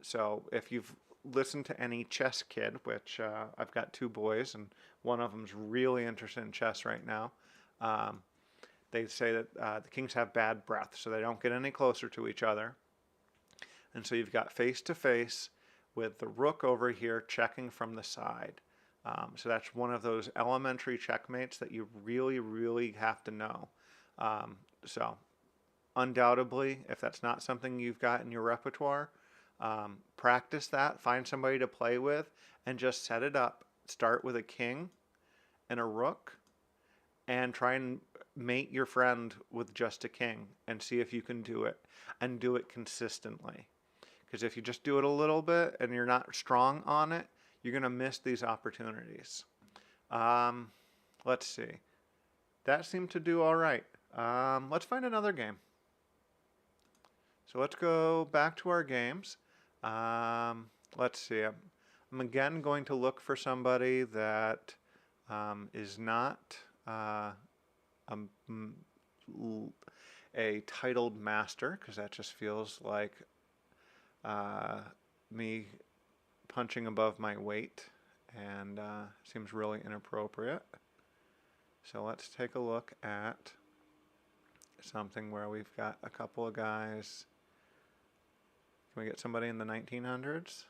So if you've listened to any chess kid, which I've got two boys and one of them's really interested in chess right now, they say that the kings have bad breath, so they don't get any closer to each other. And so you've got face-to-face with the rook over here checking from the side. So that's one of those elementary checkmates that you really, really have to know. So undoubtedly, if that's not something you've got in your repertoire, practice that, find somebody to play with, and just set it up. Start with a king and a rook, and try and mate your friend with just a king, and see if you can do it, and do it consistently. Because if you just do it a little bit and you're not strong on it, you're going to miss these opportunities. Let's see. That seemed to do all right. Let's find another game. So let's go back to our games. Let's see. I'm again going to look for somebody that is not a titled master, because that just feels like me punching above my weight, and seems really inappropriate. So let's take a look at something where we've got a couple of guys. Can we get somebody in the 1900s?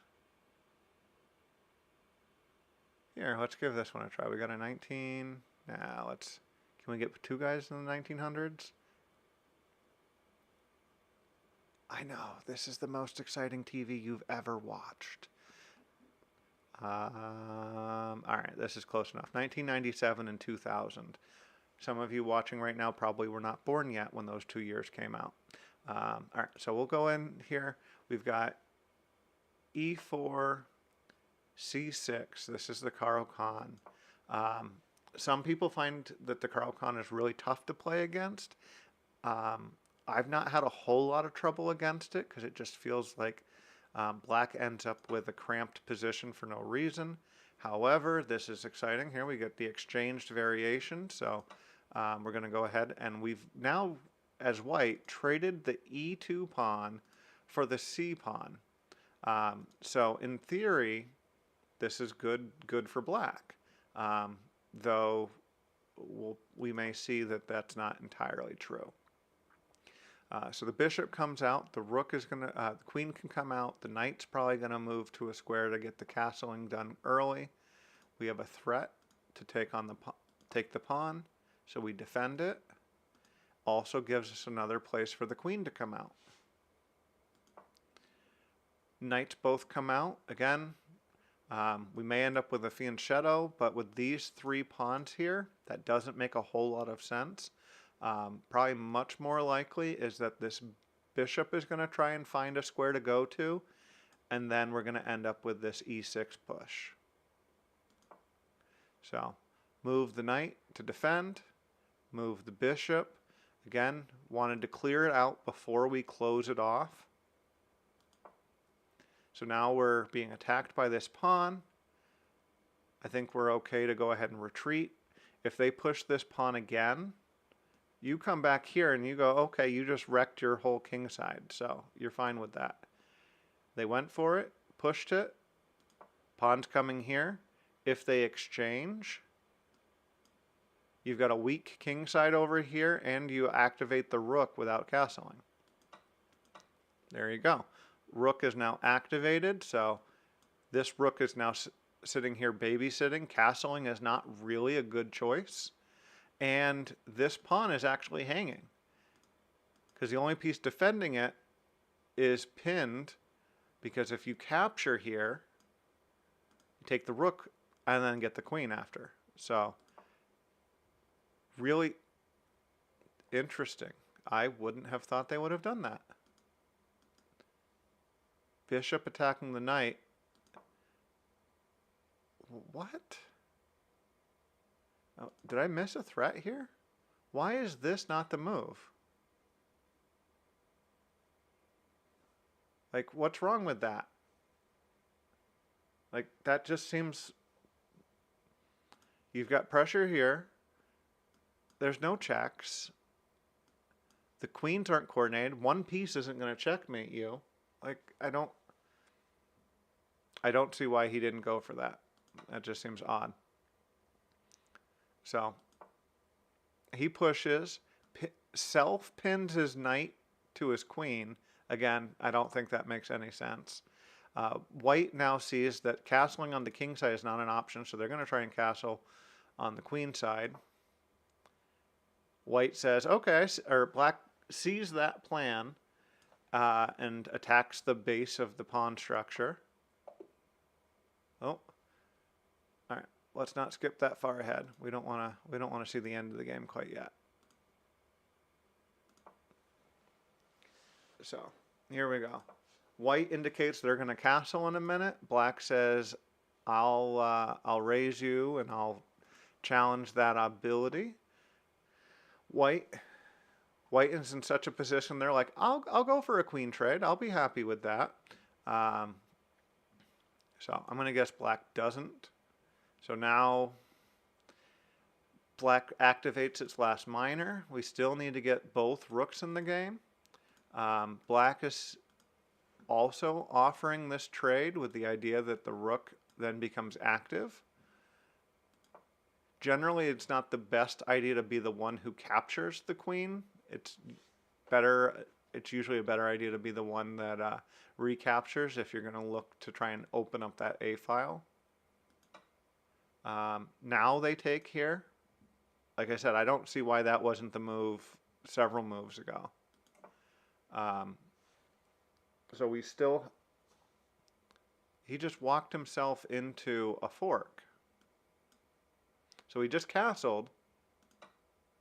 Here, let's give this one a try. We got a 19. Nah, can we get two guys in the 1900s? I know, this is the most exciting TV you've ever watched. All right, this is close enough. 1997 and 2000. Some of you watching right now probably were not born yet when those 2 years came out. All right, so we'll go in here. We've got E4, C6. This is the Caro-Kann. Some people find that the Caro-Kann is really tough to play against. I've not had a whole lot of trouble against it, because it just feels like black ends up with a cramped position for no reason. However, this is exciting. Here we get the exchanged variation. So we're going to go ahead, and we've now, as white, traded the E2 pawn for the C pawn. So in theory, this is good for black. Though we may see that that's not entirely true. So the bishop comes out, the rook is going to, the queen can come out, the knight's probably going to move to a square to get the castling done early. We have a threat to take the pawn, so we defend it. Also gives us another place for the queen to come out. Knights both come out. Again, we may end up with a fianchetto, but with these 3 pawns here, that doesn't make a whole lot of sense. Probably much more likely is that this bishop is going to try and find a square to go to, and then we're going to end up with this e6 push. So move the knight to defend, move the bishop. Again, wanted to clear it out before we close it off. So now we're being attacked by this pawn. I think we're okay to go ahead and retreat. If they push this pawn again, you come back here and you go, okay, you just wrecked your whole king side, so you're fine with that. They went for it, pushed it. Pawn's coming here. If they exchange, you've got a weak king side over here, and you activate the rook without castling. There you go. Rook is now activated, so this rook is now sitting here babysitting. Castling is not really a good choice. And this pawn is actually hanging, because the only piece defending it is pinned, because if you capture here, you take the rook and then get the queen after. So really interesting. I wouldn't have thought they would have done that. Bishop attacking the knight. What? Oh, did I miss a threat here? Why is this not the move? Like, what's wrong with that? Like, that just seems... You've got pressure here. There's no checks. The queens aren't coordinated. One piece isn't going to checkmate you. Like, I don't see why he didn't go for that. That just seems odd. So he pushes, self-pins his knight to his queen. Again, I don't think that makes any sense. White now sees that castling on the king side is not an option, so they're going to try and castle on the queen side. White says, okay, or black sees that plan and attacks the base of the pawn structure. Oh, all right. Let's not skip that far ahead. We don't want to see the end of the game quite yet. So here we go. White indicates they're going to castle in a minute. Black says, I'll raise you and I'll challenge that ability. White is in such a position, they're like, I'll go for a queen trade. I'll be happy with that. So I'm going to guess black doesn't. So now black activates its last miner. We still need to get both rooks in the game. Black is also offering this trade with the idea that the rook then becomes active. Generally, it's not the best idea to be the one who captures the queen. It's usually a better idea to be the one that recaptures if you're going to look to try and open up that A file. Now they take here. Like I said, I don't see why that wasn't the move several moves ago. So he just walked himself into a fork. So he just castled.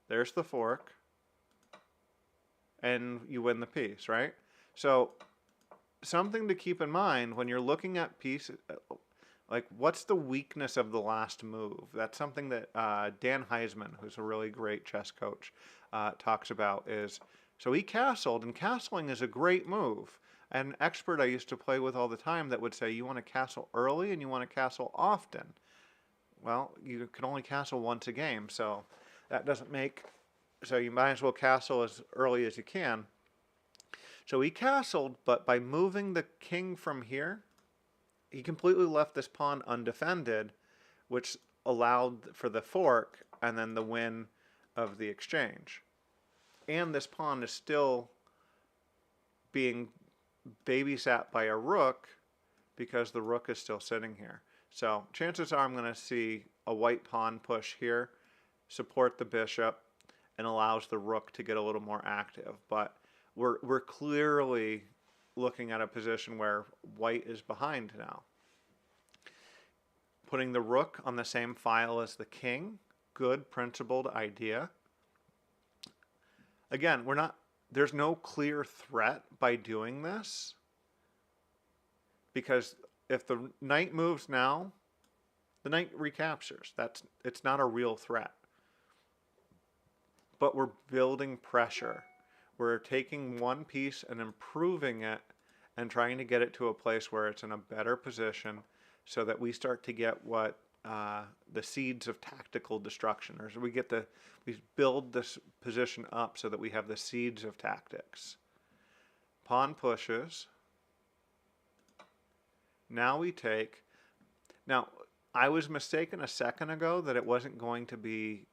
There's the fork. And you win the piece, right? So something to keep in mind when you're looking at pieces, like what's the weakness of the last move? That's something that Dan Heisman, who's a really great chess coach, talks about is, so he castled, and castling is a great move. An expert I used to play with all the time that would say you want to castle early and you want to castle often. Well, you can only castle once a game, so that doesn't make... So you might as well castle as early as you can. So he castled, but by moving the king from here, he completely left this pawn undefended, which allowed for the fork and then the win of the exchange. And this pawn is still being babysat by a rook because the rook is still sitting here. So chances are I'm going to see a white pawn push here, support the bishop, and allows the rook to get a little more active. But we're clearly looking at a position where white is behind now. Putting the rook on the same file as the king, good principled idea. Again, there's no clear threat by doing this, because if the knight moves now, the knight recaptures. It's not a real threat. But we're building pressure. We're taking one piece and improving it and trying to get it to a place where it's in a better position so that we start to get what the seeds of tactical destruction, or so we build this position up so that we have the seeds of tactics. Pawn pushes. Now we take. Now, I was mistaken a second ago that it wasn't going to be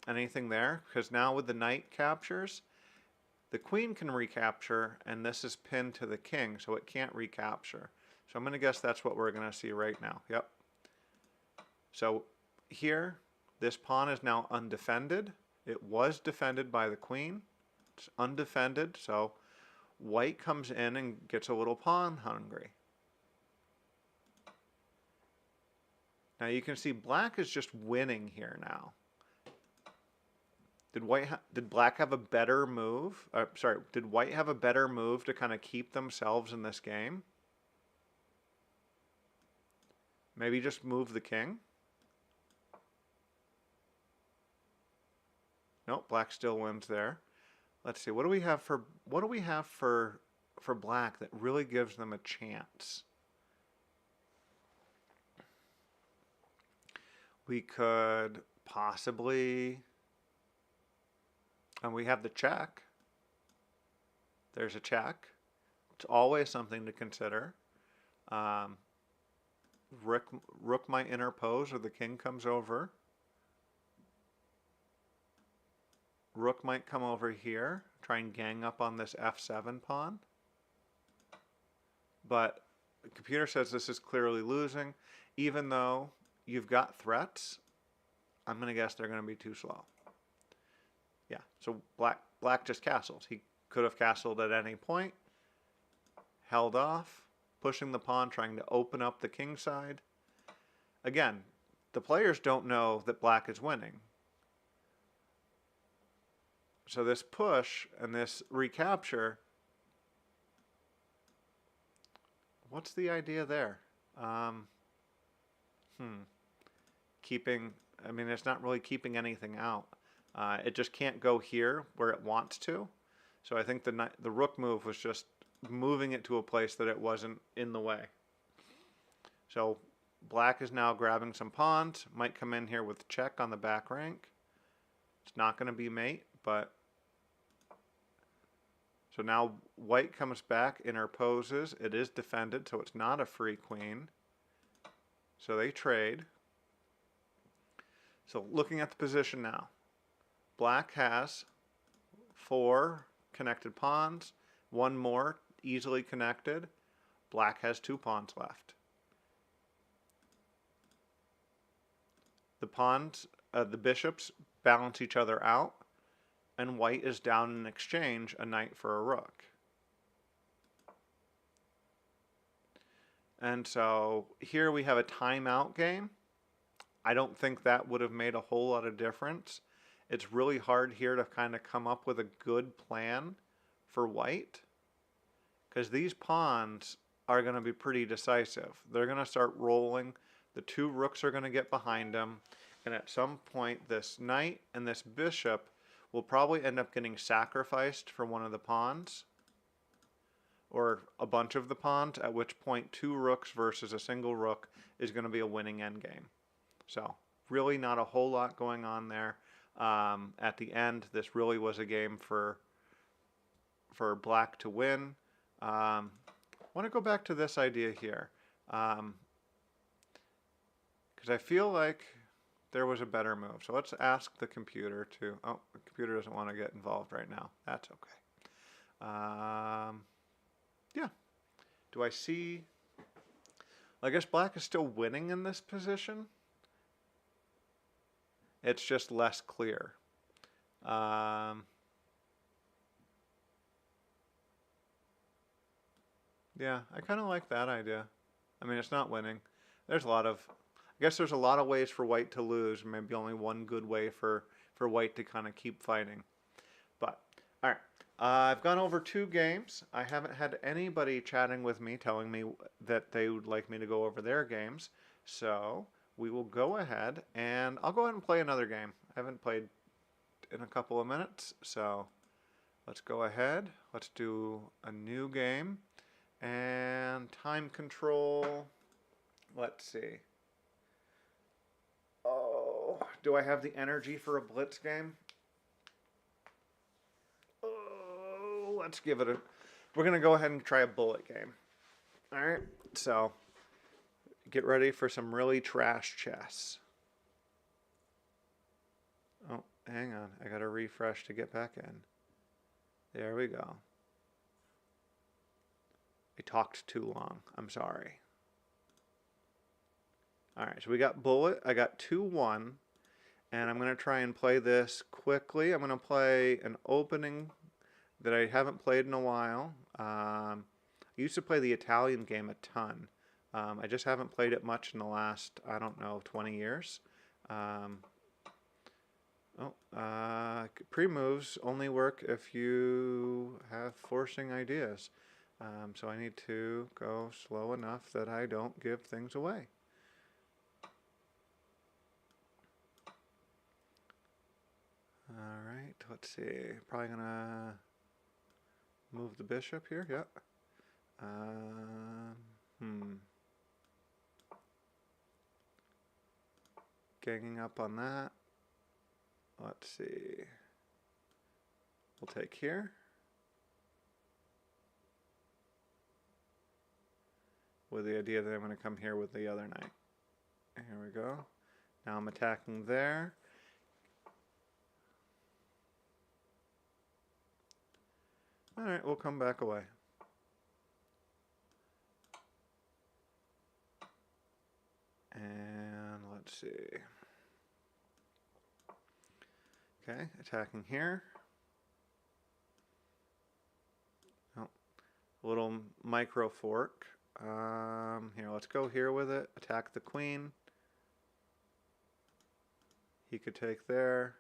anything there, because now with the knight captures, the queen can recapture, and this is pinned to the king, so it can't recapture. So I'm going to guess that's what we're going to see right now. Yep. So here, this pawn is now undefended. It was defended by the queen. It's undefended, so white comes in and gets a little pawn hungry. Now you can see black is just winning here now. Did black have a better move? Did white have a better move to kind of keep themselves in this game? Maybe just move the king? Nope, black still wins there. Let's see, what do we have for black that really gives them a chance? We could possibly, and we have the check. There's a check. It's always something to consider. Rook might interpose, or the king comes over. Rook might come over here, try and gang up on this f7 pawn. But the computer says this is clearly losing, even though you've got threats. I'm going to guess they're going to be too slow. Yeah, so black just castles. He could have castled at any point, held off, pushing the pawn, trying to open up the king side. Again, the players don't know that black is winning. So this push and this recapture, what's the idea there? It's not really keeping anything out. It just can't go here where it wants to. So I think the rook move was just moving it to a place that it wasn't in the way. So black is now grabbing some pawns, might come in here with check on the back rank. It's not going to be mate, but so now white comes back, interposes. It is defended, so it's not a free queen. So they trade. So looking at the position now, black has 4 connected pawns, 1 more easily connected. Black has 2 pawns left. The bishops balance each other out, and white is down in exchange a knight for a rook. And so here we have a timeout game. I don't think that would have made a whole lot of difference. It's really hard here to kind of come up with a good plan for white, because these pawns are going to be pretty decisive. They're going to start rolling. The 2 rooks are going to get behind them, and at some point this knight and this bishop will probably end up getting sacrificed for one of the pawns, or a bunch of the pawns, at which point 2 rooks versus a single rook is going to be a winning endgame. So really not a whole lot going on there. At the end, this really was a game for black to win. I want to go back to this idea here, because I feel like there was a better move. So let's ask the computer to, the computer doesn't want to get involved right now. That's okay. Yeah. Do I see... I guess black is still winning in this position. It's just less clear. Yeah, I kind of like that idea. I mean, it's not winning. There's a lot of... I guess there's a lot of ways for white to lose. Maybe only one good way for white to kind of keep fighting. But, all right. I've gone over 2 games. I haven't had anybody chatting with me telling me that they would like me to go over their games. So we will go ahead and I'll go ahead and play another game. I haven't played in a couple of minutes. So let's go ahead. Let's do a new game. And time control. Let's see. Oh, do I have the energy for a blitz game? Oh, let's give it a... We're going to go ahead and try a bullet game. All right, so get ready for some really trash chess. Oh, hang on. I got to refresh to get back in. There we go. I talked too long. I'm sorry. All right, so we got bullet. I got 2-1. And I'm going to try and play this quickly. I'm going to play an opening that I haven't played in a while. I used to play the Italian game a ton. I just haven't played it much in the last, I don't know, 20 years. Pre-moves only work if you have forcing ideas. So I need to go slow enough that I don't give things away. All right, let's see. Probably gonna move the bishop here. Yep. Ganging up on that. Let's see. We'll take here. With the idea that I'm going to come here with the other knight. Here we go. Now I'm attacking there. Alright, we'll come back away. And let's see. Okay, attacking here. Oh, a little micro fork. Here, let's go here with it. Attack the queen. He could take there.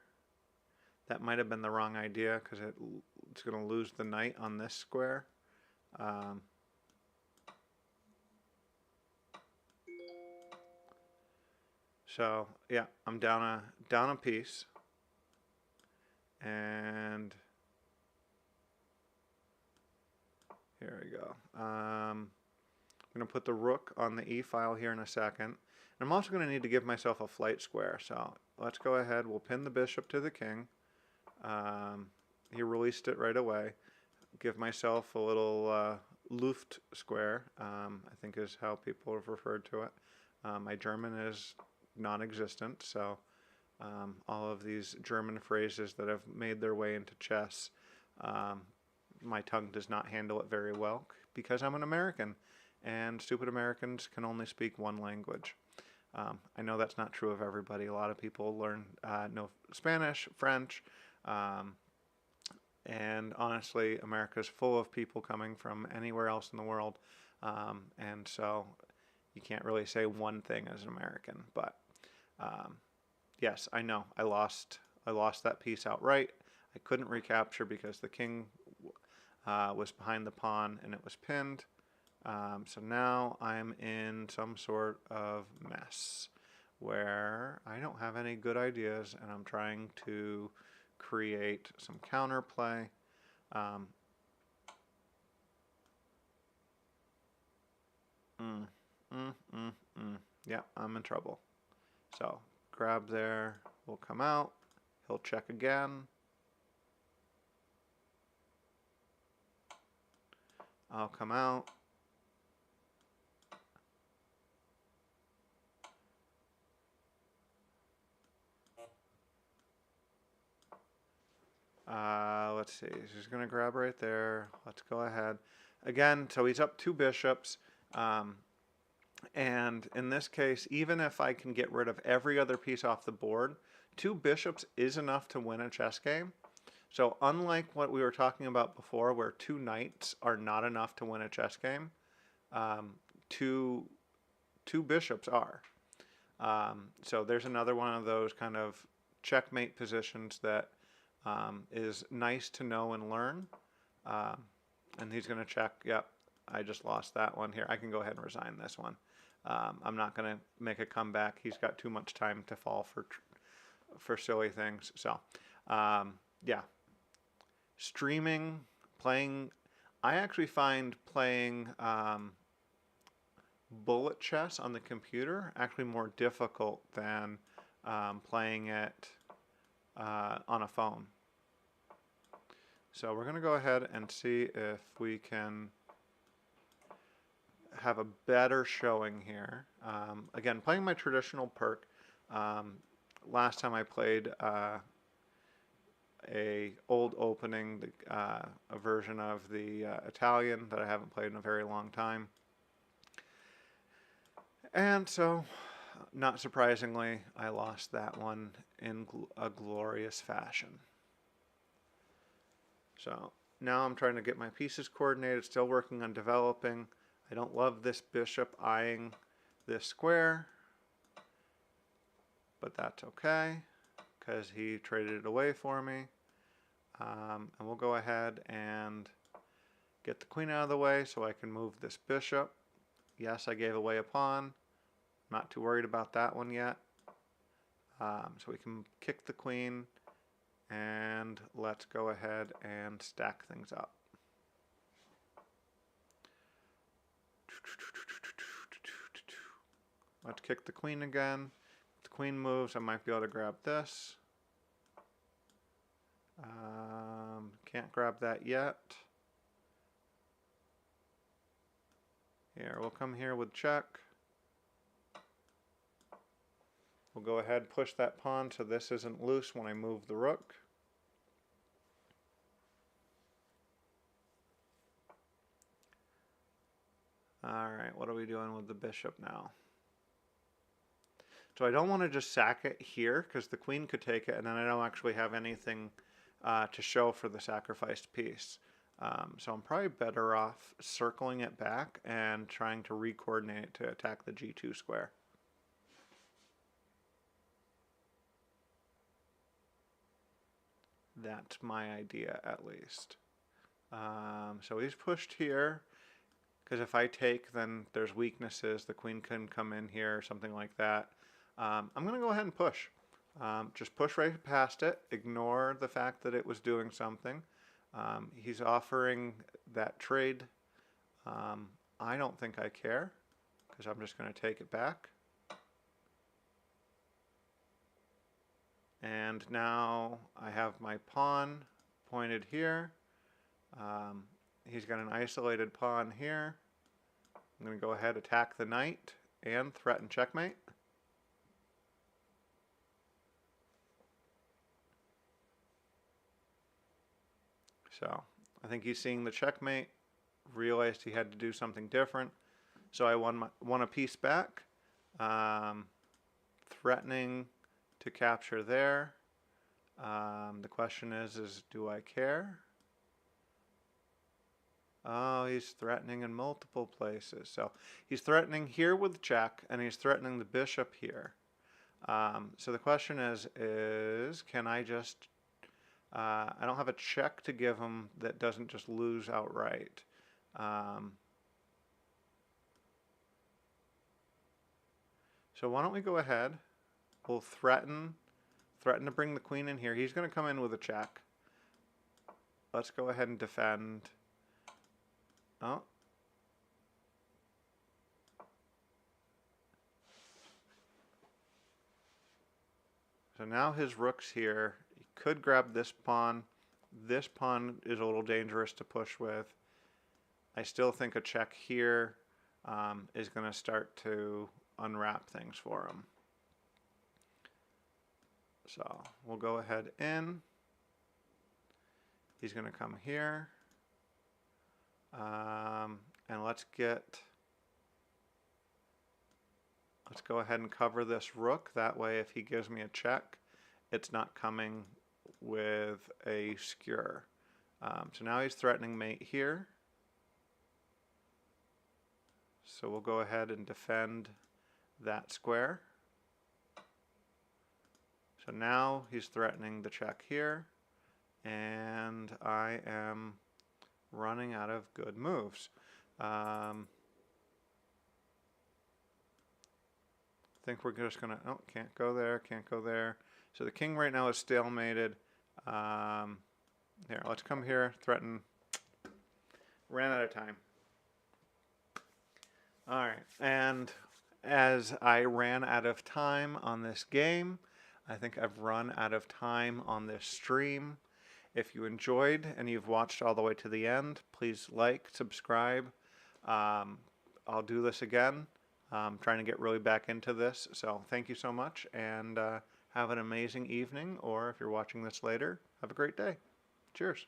That might have been the wrong idea because it's going to lose the knight on this square. So yeah, I'm down a piece, and here we go. I'm going to put the rook on the e file here in a second. And I'm also going to need to give myself a flight square. So let's go ahead. We'll pin the bishop to the king. He released it right away. Give myself a little Luft square, I think is how people have referred to it. My German is non-existent, so all of these German phrases that have made their way into chess, my tongue does not handle it very well because I'm an American, and stupid Americans can only speak one language. I know that's not true of everybody. A lot of people know Spanish, French, and honestly, America's full of people coming from anywhere else in the world, and so you can't really say one thing as an American. But yes, I know I lost that piece outright. I couldn't recapture because the king was behind the pawn and it was pinned. So now I'm in some sort of mess where I don't have any good ideas, and I'm trying to create some counterplay. Yeah, I'm in trouble. So grab there, will come out, he'll check again. I'll come out. Let's see. He's going to grab right there. Let's go ahead. Again, so he's up 2 bishops. And in this case, even if I can get rid of every other piece off the board, 2 bishops is enough to win a chess game. So unlike what we were talking about before, where 2 knights are not enough to win a chess game, two bishops are. So there's another one of those kind of checkmate positions that is nice to know and learn. And he's going to check, yep, I just lost that one here. I can go ahead and resign this one. I'm not going to make a comeback. He's got too much time to fall for silly things. So, yeah. Streaming, playing, I actually find playing bullet chess on the computer actually more difficult than playing it on a phone. So we're going to go ahead and see if we can have a better showing here. Again, playing my traditional perk. Last time I played a old opening, a version of the Italian that I haven't played in a very long time. And so, not surprisingly, I lost that one in a glorious fashion. So now I'm trying to get my pieces coordinated, still working on developing. I don't love this bishop eyeing this square, but that's okay because he traded it away for me. And we'll go ahead and get the queen out of the way so I can move this bishop. Yes, I gave away a pawn. Not too worried about that one yet. So we can kick the queen, and let's go ahead and stack things up. Let's kick the queen again. If the queen moves, I might be able to grab this. Can't grab that yet. Here, we'll come here with check. We'll go ahead and push that pawn so this isn't loose when I move the rook. Alright, what are we doing with the bishop now? So I don't want to just sack it here because the queen could take it and then I don't actually have anything to show for the sacrificed piece. So I'm probably better off circling it back and trying to re-coordinate it to attack the G2 square. That's my idea, at least. So he's pushed here, because if I take, then there's weaknesses. The queen can come in here, or something like that. I'm going to go ahead and push. Just push right past it. Ignore the fact that it was doing something. He's offering that trade. I don't think I care, because I'm just going to take it back. And now I have my pawn pointed here. He's got an isolated pawn here. I'm going to go ahead, attack the knight, and threaten checkmate. So I think he's seeing the checkmate, realized he had to do something different. So I won a piece back, threatening to capture there. The question is do I care? Oh, he's threatening in multiple places. So he's threatening here with check, and he's threatening the bishop here. So the question is can I just... I don't have a check to give him that doesn't just lose outright. So why don't we go ahead? We'll threaten to bring the queen in here. He's going to come in with a check. Let's go ahead and defend. Oh. So now his rook's here. He could grab this pawn. This pawn is a little dangerous to push with. I still think a check here is going to start to unwrap things for him. So we'll go ahead in. He's going to come here. And let's go ahead and cover this rook. That way, if he gives me a check, it's not coming with a skewer. So now he's threatening mate here. So we'll go ahead and defend that square. So now he's threatening the check here, and I am running out of good moves. I think we're just gonna, oh, can't go there, can't go there. So the king right now is stalemated. Here, let's come here, threaten. Ran out of time. All right, and as I ran out of time on this game, I think I've run out of time on this stream. If you enjoyed and you've watched all the way to the end, please like, subscribe. I'll do this again. I'm trying to get really back into this. So thank you so much, and have an amazing evening, or if you're watching this later, have a great day. Cheers.